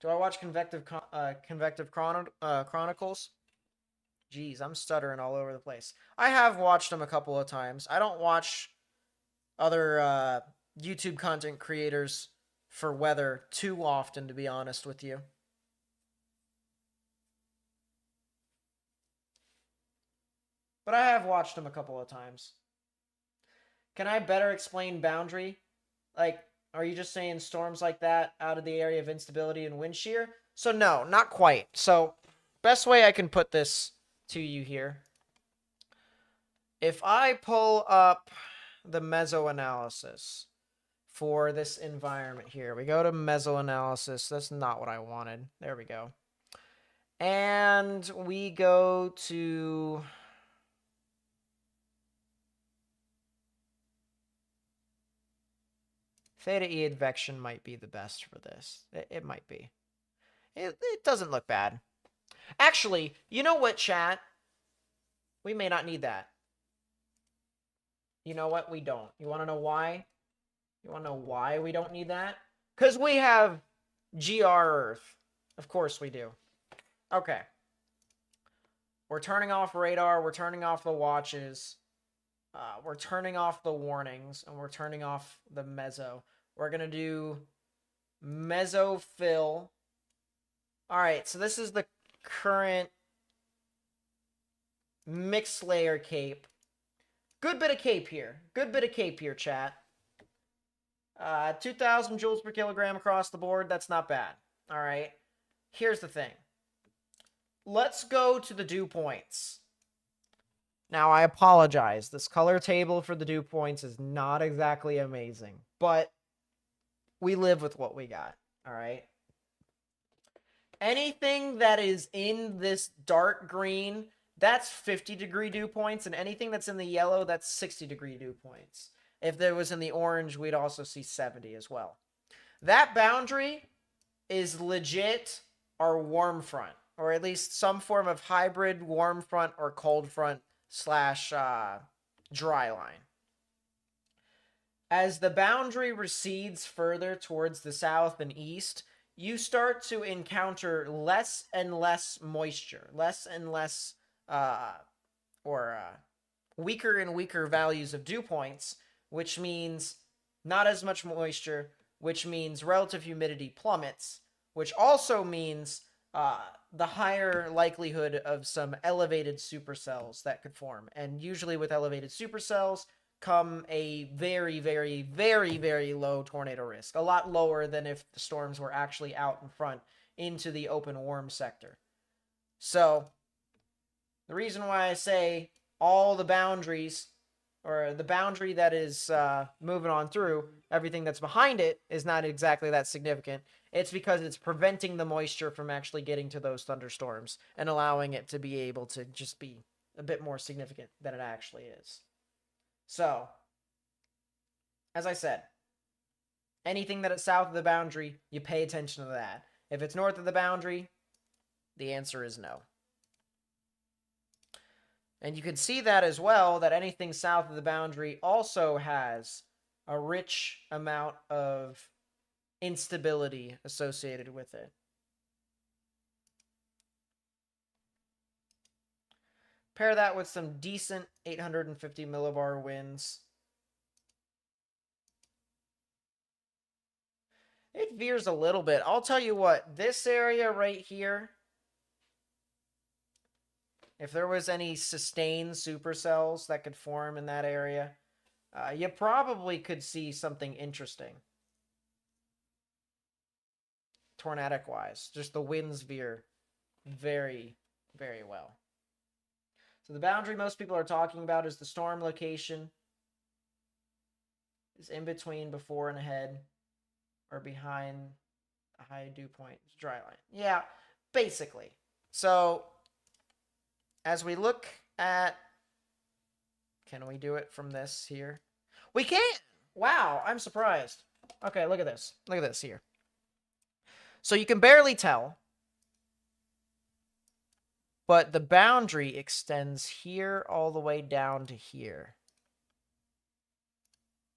Do I watch Convective Chronicles? Jeez, I'm stuttering all over the place. I have watched them a couple of times. I don't watch other YouTube content creators for weather too often, to be honest with you. But I have watched them a couple of times. Can I better explain boundary? Like, are you just saying storms like that out of the area of instability and wind shear? So no, not quite. So best way I can put this to you here. If I pull up the mesoanalysis for this environment here. We go to mesoanalysis. That's not what I wanted. There we go. And we go to Theta-e advection might be the best for this. It might be. It doesn't look bad. Actually, you know what, chat? We may not need that. You know what? We don't. You want to know why? You want to know why we don't need that? Because we have GR Earth. Of course we do. Okay. We're turning off radar. We're turning off the watches. We're turning off the warnings. And we're turning off the meso. We're going to do mesofill. All right. So this is the current mixed layer cape. Good bit of cape here. Good bit of cape here, chat. 2,000 joules per kilogram across the board. That's not bad. All right. Here's the thing. Let's go to the dew points. Now, I apologize. This color table for the dew points is not exactly amazing, but we live with what we got. All right. Anything that is in this dark green, that's 50-degree dew points, and anything that's in the yellow, that's 60-degree dew points. If there was in the orange, we'd also see 70 as well. That boundary is legit our warm front, or at least some form of hybrid warm front or cold front slash dry line. As the boundary recedes further towards the south and east, you start to encounter less and less moisture, less and less weaker and weaker values of dew points, which means not as much moisture, which means relative humidity plummets, which also means the higher likelihood of some elevated supercells that could form. And usually with elevated supercells come a very, very, very, very low tornado risk. A lot lower than if the storms were actually out in front into the open warm sector. So The reason why I say all the boundaries, or the boundary that is moving on through, everything that's behind it is not exactly that significant. It's because it's preventing the moisture from actually getting to those thunderstorms and allowing it to be able to just be a bit more significant than it actually is. So, as I said, anything that is south of the boundary, you pay attention to that. If it's north of the boundary, the answer is no. And you can see that as well, that anything south of the boundary also has a rich amount of instability associated with it. Pair that with some decent 850 millibar winds. It veers a little bit. I'll tell you what, this area right here, if there was any sustained supercells that could form in that area, you probably could see something interesting. Tornadic-wise, just the winds veer very, very well. So the boundary most people are talking about is the storm location. Is in between, before and ahead, or behind a high dew point. Dry line. Yeah, basically. So as we look at, can we do it from this here? We can! Wow, I'm surprised. Okay, look at this. Look at this here. So you can barely tell, but the boundary extends here all the way down to here.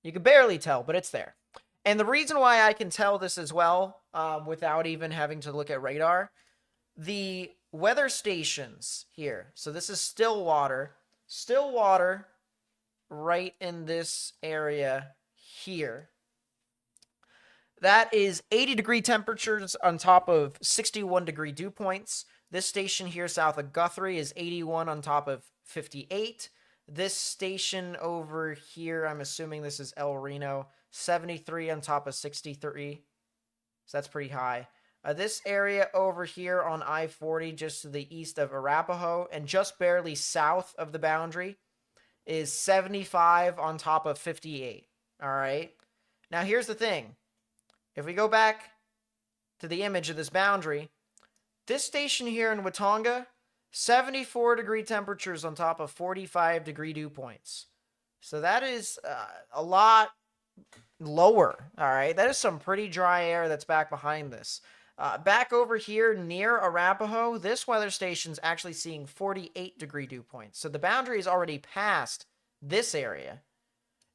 You can barely tell, but it's there. And the reason why I can tell this as well, without even having to look at radar, the weather stations here. So this is still water. Still water right in this area here. That is 80-degree temperatures on top of 61-degree dew points. This station here south of Guthrie is 81 on top of 58. This station over here, I'm assuming this is El Reno, 73 on top of 63. So that's pretty high. This area over here on I-40, just to the east of Arapahoe, and just barely south of the boundary, is 75 on top of 58. All right? Now, here's the thing. If we go back to the image of this boundary, this station here in Watonga, 74-degree temperatures on top of 45-degree dew points. So that is a lot lower, all right? That is some pretty dry air that's back behind this. Back over here near Arapahoe, this weather station's actually seeing 48-degree dew points. So the boundary is already past this area.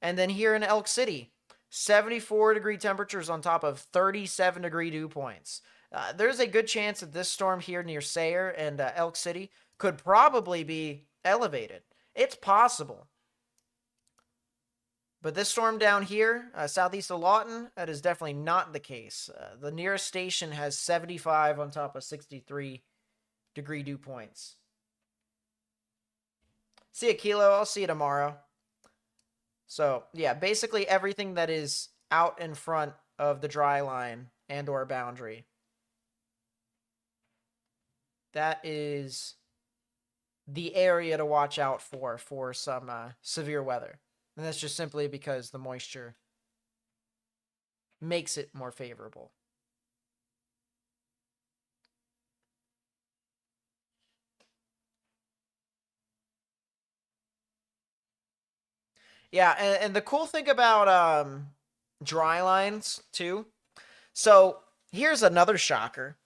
And then here in Elk City, 74-degree temperatures on top of 37-degree dew points. There's a good chance that this storm here near Sayre and Elk City could probably be elevated. It's possible. But this storm down here, southeast of Lawton, that is definitely not the case. The nearest station has 75 on top of 63-degree dew points. See you, Kilo. I'll see you tomorrow. So, yeah, basically everything that is out in front of the dry line and or boundary. That is the area to watch out for some severe weather. And that's just simply because the moisture makes it more favorable. Yeah, and the cool thing about dry lines, too. So, here's another shocker.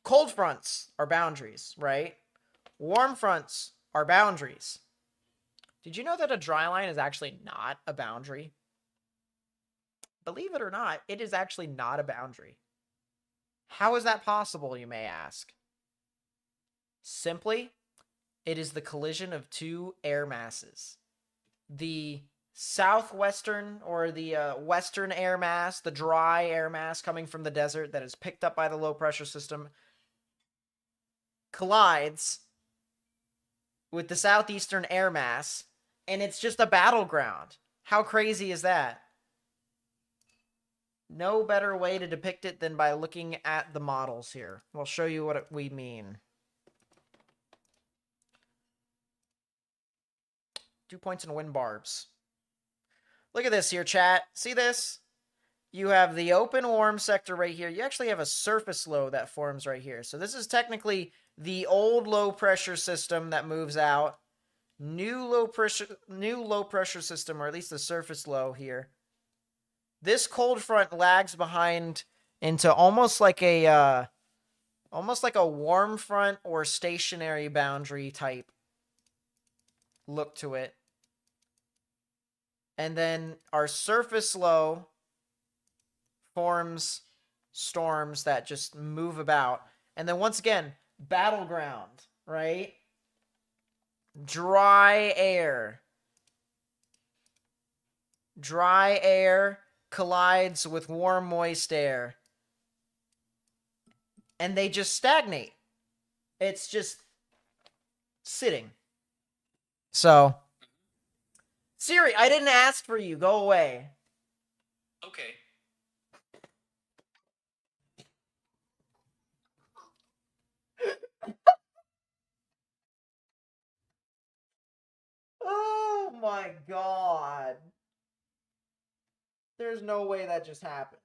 Cold fronts are boundaries, right? Warm fronts are boundaries. Did you know that a dry line is actually not a boundary? Believe it or not, it is actually not a boundary. How is that possible, you may ask? Simply, it is the collision of two air masses. The southwestern or the western air mass, the dry air mass coming from the desert that is picked up by the low pressure system, collides with the southeastern air mass, and it's just a battleground. How crazy is that? No better way to depict it than by looking at the models here. We'll show you what we mean. Dew points and wind barbs. Look at this here, chat. See this? You have the open warm sector right here. You actually have a surface low that forms right here. So this is technically the old low pressure system that moves out. New low pressure system, or at least the surface low here. This cold front lags behind into almost like a warm front or stationary boundary type look to it. And then our surface low forms storms that just move about. And then once again, battleground, right? Dry air. Dry air collides with warm, moist air. And they just stagnate. It's just sitting. So, Siri, I didn't ask for you. Go away. Okay. Oh my god. There's no way that just happened.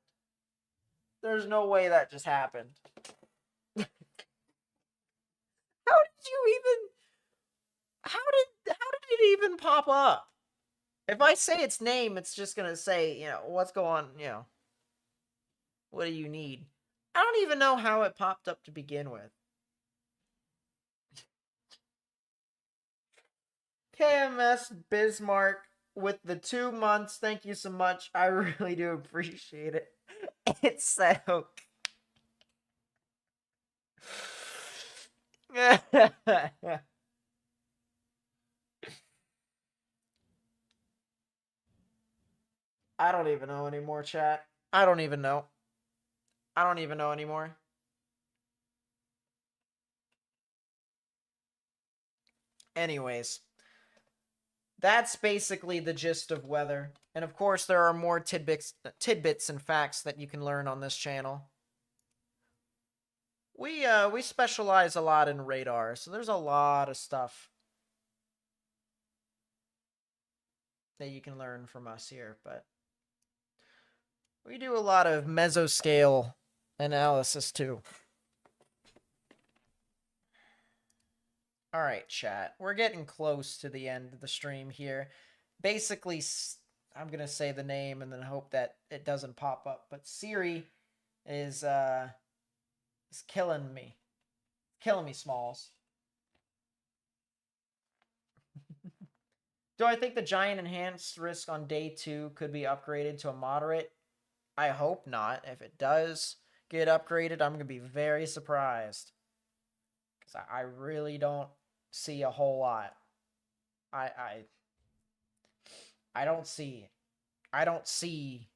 There's no way that just happened. How did you even... How did it even pop up? If I say its name, it's just gonna say, you know, what's going on, you know. What do you need? I don't even know how it popped up to begin with. KMS Bismarck with the 2 months. Thank you so much. I really do appreciate it. It's so... I don't even know anymore, chat. I don't even know. I don't even know anymore. Anyways, that's basically the gist of weather. And of course, there are more tidbits and facts that you can learn on this channel. We specialize a lot in radar, so there's a lot of stuff that you can learn from us here, but we do a lot of mesoscale analysis too. All right, chat. We're getting close to the end of the stream here. Basically, I'm going to say the name and then hope that it doesn't pop up. But Siri is killing me. Killing me, Smalls. Do I think the giant enhanced risk on day 2 could be upgraded to a moderate? I hope not. If it does get upgraded, I'm going to be very surprised. Because I really don't see a whole lot. I don't see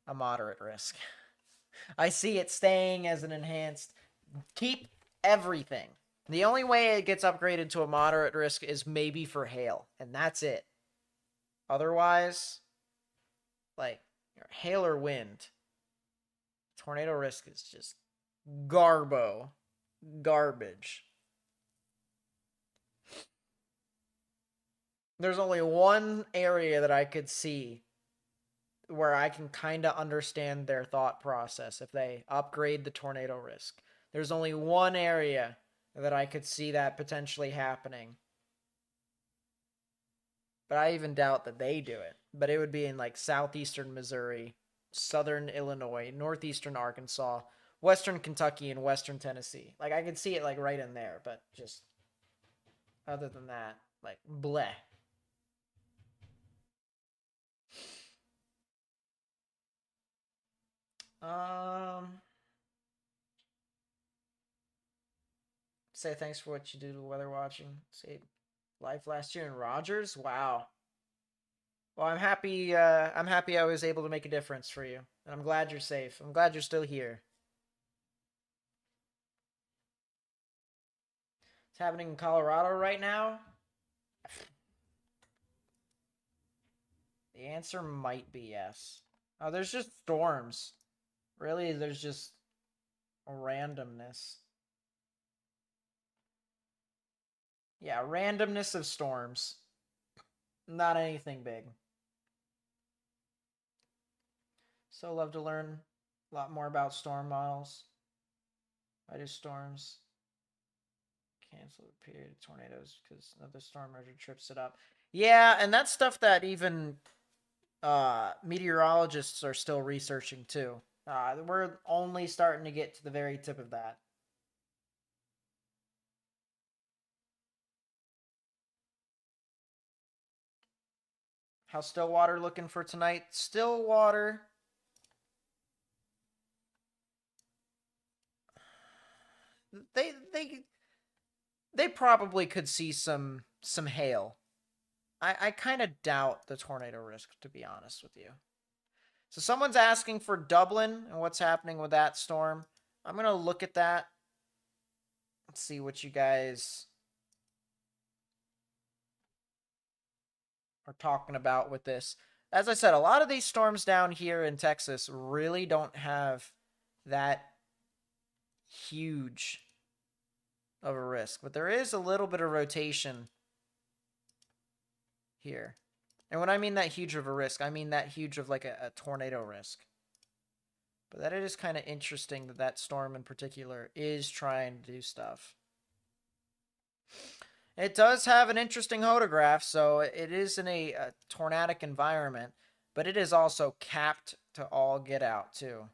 a moderate risk. I see it staying as an enhanced. Keep everything. The only way it gets upgraded to a moderate risk is maybe for hail, and that's it. Otherwise, like hail or wind, tornado risk is just garbage. There's only one area that I could see where I can kind of understand their thought process if they upgrade the tornado risk. There's only one area that I could see that potentially happening. But I even doubt that they do it. But it would be in like southeastern Missouri, southern Illinois, northeastern Arkansas, western Kentucky, and western Tennessee. Like I could see it like right in there, but just other than that, like bleh. Say thanks for what you do to weather watching. Say life last year in Rogers. Wow. Well, I'm happy. I was able to make a difference for you, and I'm glad you're safe. I'm glad you're still here. It's happening in Colorado right now. The answer might be yes. Oh, there's just storms. Really, there's just randomness. Yeah, randomness of storms. Not anything big. So love to learn a lot more about storm models. I do storms. Cancel the period of tornadoes because another storm merger trips it up. Yeah, and that's stuff that even meteorologists are still researching too. We're only starting to get to the very tip of that. How's Stillwater looking for tonight? Stillwater. They probably could see some hail. I kind of doubt the tornado risk, to be honest with you. So someone's asking for Dublin and what's happening with that storm. I'm going to look at that. Let's see what you guys are talking about with this. As I said, a lot of these storms down here in Texas really don't have that huge of a risk, but there is a little bit of rotation here. And when I mean that huge of a risk, I mean that huge of like a tornado risk. But that is kind of interesting that that storm in particular is trying to do stuff. It does have an interesting hodograph, so it is in a tornadic environment, but it is also capped to all get out too.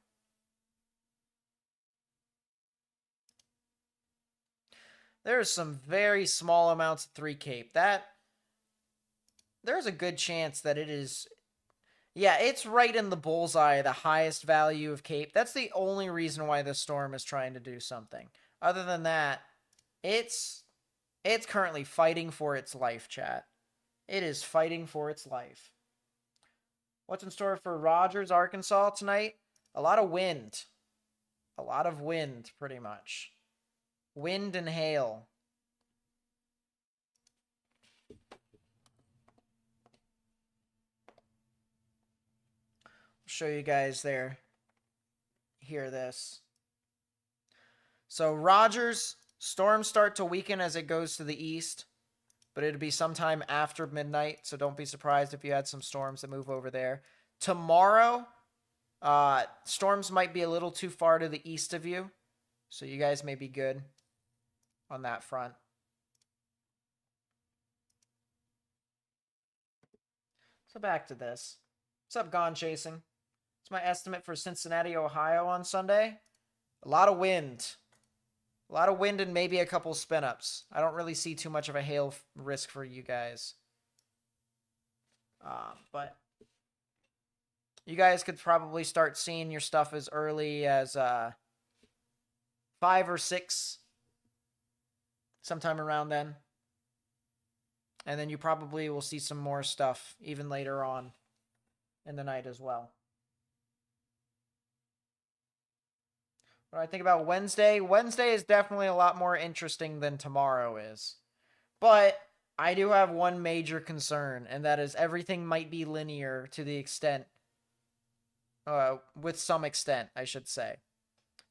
There's some very small amounts of 3 Cape. There's a good chance that it is... Yeah, it's right in the bullseye, the highest value of Cape. That's the only reason why this storm is trying to do something. Other than that, it's currently fighting for its life, chat. It is fighting for its life. What's in store for Rogers, Arkansas tonight? A lot of wind. A lot of wind, pretty much. Wind and hail. I'll show you guys there. Hear this. So Rogers, storms start to weaken as it goes to the east, but it'll be sometime after midnight, so don't be surprised if you had some storms that move over there. Tomorrow, storms might be a little too far to the east of you, so you guys may be good on that front. So back to this. What's up, Gone Chasing? It's my estimate for Cincinnati, Ohio on Sunday. A lot of wind. A lot of wind and maybe a couple spin-ups. I don't really see too much of a hail risk for you guys. But you guys could probably start seeing your stuff as early as 5 or 6. Sometime around then. And then you probably will see some more stuff even later on in the night as well. What do I think about Wednesday? Wednesday is definitely a lot more interesting than tomorrow is. But I do have one major concern, and that is everything might be linear to the extent, with some extent, I should say.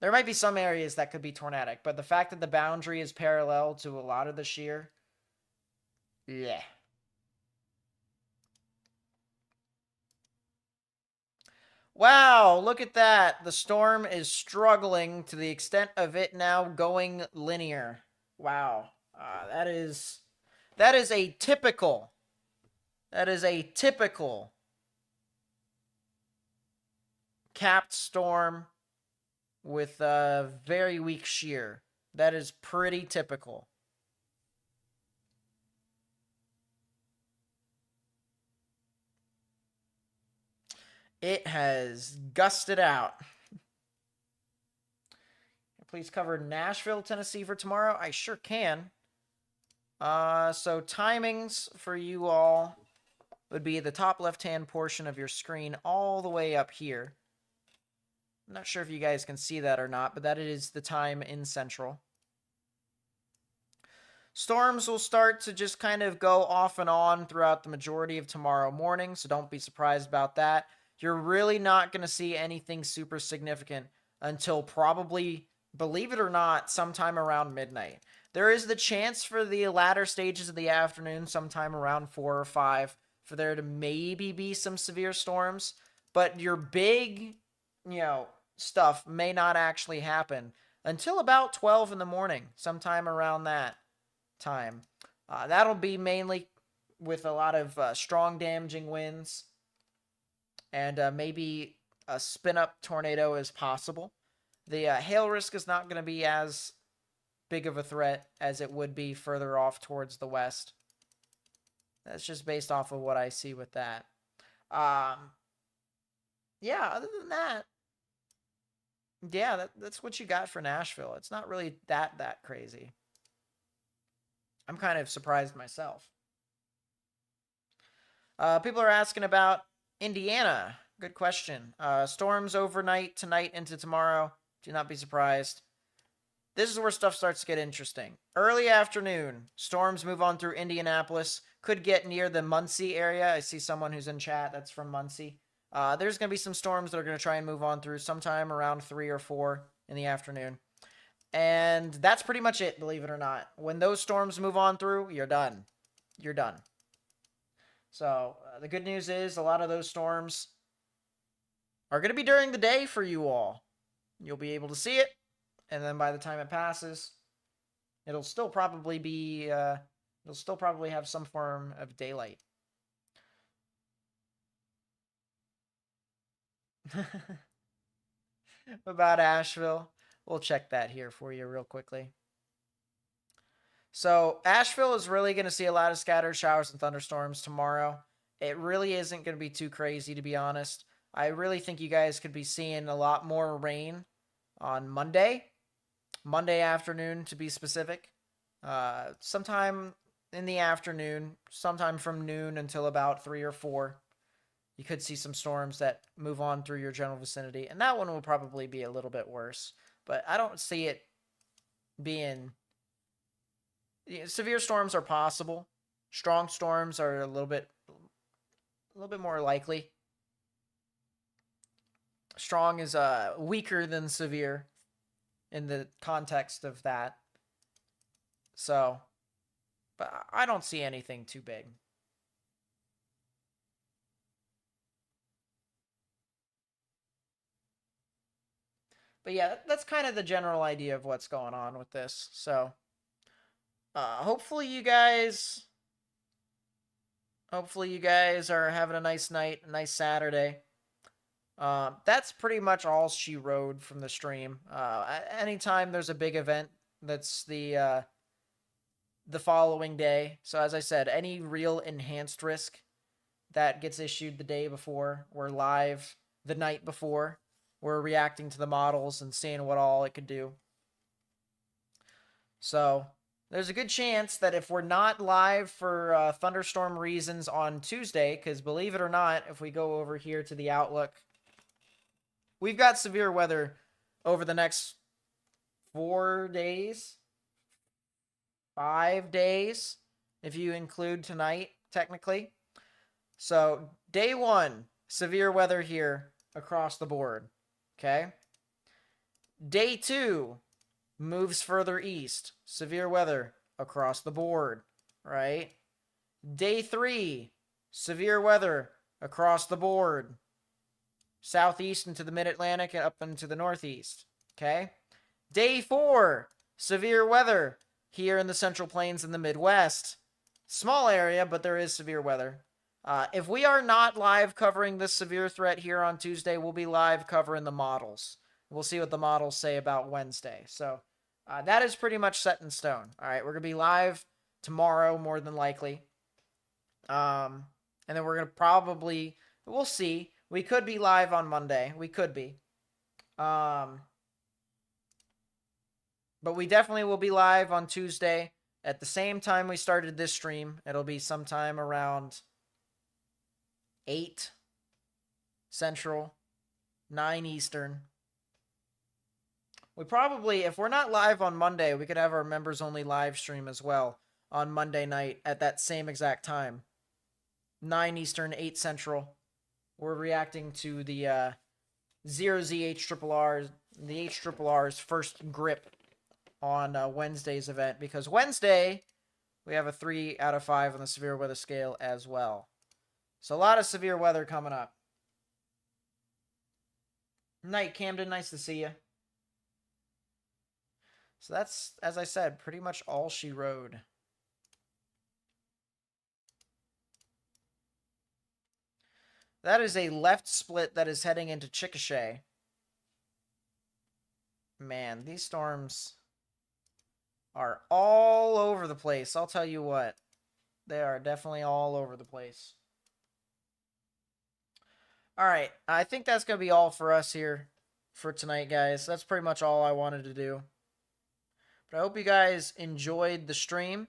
There might be some areas that could be tornadic, but the fact that the boundary is parallel to a lot of the shear, yeah. Wow, look at that. The storm is struggling to the extent of it now going linear. Wow. That is a typical capped storm with a very weak shear. That is pretty typical. It has gusted out. Please cover Nashville, Tennessee for tomorrow. I sure can. So timings for you all would be the top left-hand portion of your screen all the way up here. I'm not sure if you guys can see that or not, but that is the time in Central. Storms will start to just kind of go off and on throughout the majority of tomorrow morning, so don't be surprised about that. You're really not going to see anything super significant until probably, believe it or not, sometime around midnight. There is the chance for the latter stages of the afternoon, sometime around 4 or 5, for there to maybe be some severe storms. But your big, stuff may not actually happen until about 12 in the morning, sometime around that time. That'll be mainly with a lot of strong damaging winds, and maybe a spin-up tornado is possible. The hail risk is not going to be as big of a threat as it would be further off towards the west. That's just based off of what I see with that. Yeah, other than that, yeah, that's what you got for Nashville. It's not really that crazy. I'm kind of surprised myself. People are asking about Indiana. Good question. Storms overnight, tonight into tomorrow. Do not be surprised. This is where stuff starts to get interesting. Early afternoon, storms move on through Indianapolis. Could get near the Muncie area. I see someone who's in chat that's from Muncie. There's going to be some storms that are going to try and move on through sometime around 3 or 4 in the afternoon. And that's pretty much it, believe it or not. When those storms move on through, you're done. You're done. So the good news is a lot of those storms are going to be during the day for you all. You'll be able to see it. And then by the time it passes, it'll still probably be, it'll still probably have some form of daylight. About Asheville, we'll check that here for you real quickly. So Asheville is really going to see a lot of scattered showers and thunderstorms tomorrow. It really isn't going to be too crazy, to be honest. I really think you guys could be seeing a lot more rain on Monday afternoon, to be specific. Sometime in the afternoon, sometime from noon until about 3 or 4. You could see some storms that move on through your general vicinity, and that one will probably be a little bit worse. But I don't see it being... Severe storms are possible. Strong storms are a little bit more likely. Strong is weaker than severe in the context of that. So, but I don't see anything too big. But yeah, that's kind of the general idea of what's going on with this. So, hopefully you guys are having a nice night, a nice Saturday. That's pretty much all she wrote from the stream. Anytime there's a big event that's the following day. So as I said, any real enhanced risk that gets issued the day before, we're live the night before. We're reacting to the models and seeing what all it could do. So there's a good chance that if we're not live for thunderstorm reasons on Tuesday, because believe it or not, if we go over here to the Outlook, we've got severe weather over the next 4 days, 5 days, if you include tonight, technically. So day 1, severe weather here across the board. Okay. Day 2 moves further east. Severe weather across the board, right? Day 3, severe weather across the board. Southeast into the mid-Atlantic and up into the northeast, okay? Day 4, severe weather here in the Central Plains and the Midwest. Small area, but there is severe weather. If we are not live covering this severe threat here on Tuesday, we'll be live covering the models. We'll see what the models say about Wednesday. So that is pretty much set in stone. All right, we're going to be live tomorrow, more than likely. And then we're going to probably, we'll see. We could be live on Monday. We could be. But we definitely will be live on Tuesday at the same time we started this stream. It'll be sometime around 8 Central, 9 Eastern. We probably, if we're not live on Monday, we could have our members-only live stream as well on Monday night at that same exact time. 9 Eastern, 8 Central. We're reacting to the 0Z HRRR, the HRRR's first grip on Wednesday's event, because Wednesday we have a 3 out of 5 on the severe weather scale as well. So a lot of severe weather coming up. Night, Camden. Nice to see you. So that's, as I said, pretty much all she rode. That is a left split that is heading into Chickasha. Man, these storms are all over the place. I'll tell you what. They are definitely all over the place. All right. I think that's going to be all for us here for tonight, guys. That's pretty much all I wanted to do. But I hope you guys enjoyed the stream.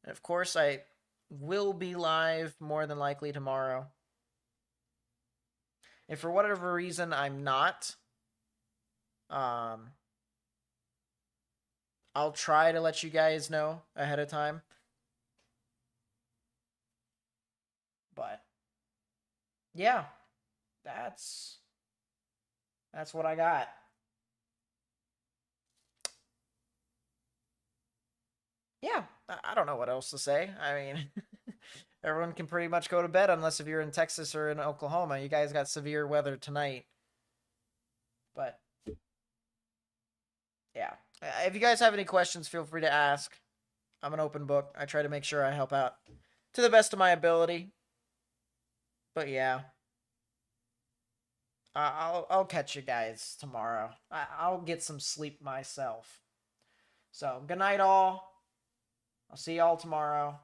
And of course, I will be live more than likely tomorrow. If for whatever reason I'm not, I'll try to let you guys know ahead of time. But yeah, that's what I got. Yeah, I don't know what else to say. I mean, everyone can pretty much go to bed unless if you're in Texas or in Oklahoma. You guys got severe weather tonight. But yeah, if you guys have any questions, feel free to ask. I'm an open book. I try to make sure I help out to the best of my ability. But yeah, I'll catch you guys tomorrow. I'll get some sleep myself. So good night, all. I'll see y'all tomorrow.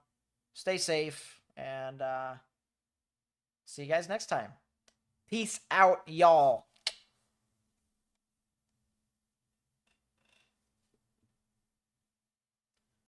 Stay safe, and see you guys next time. Peace out, y'all.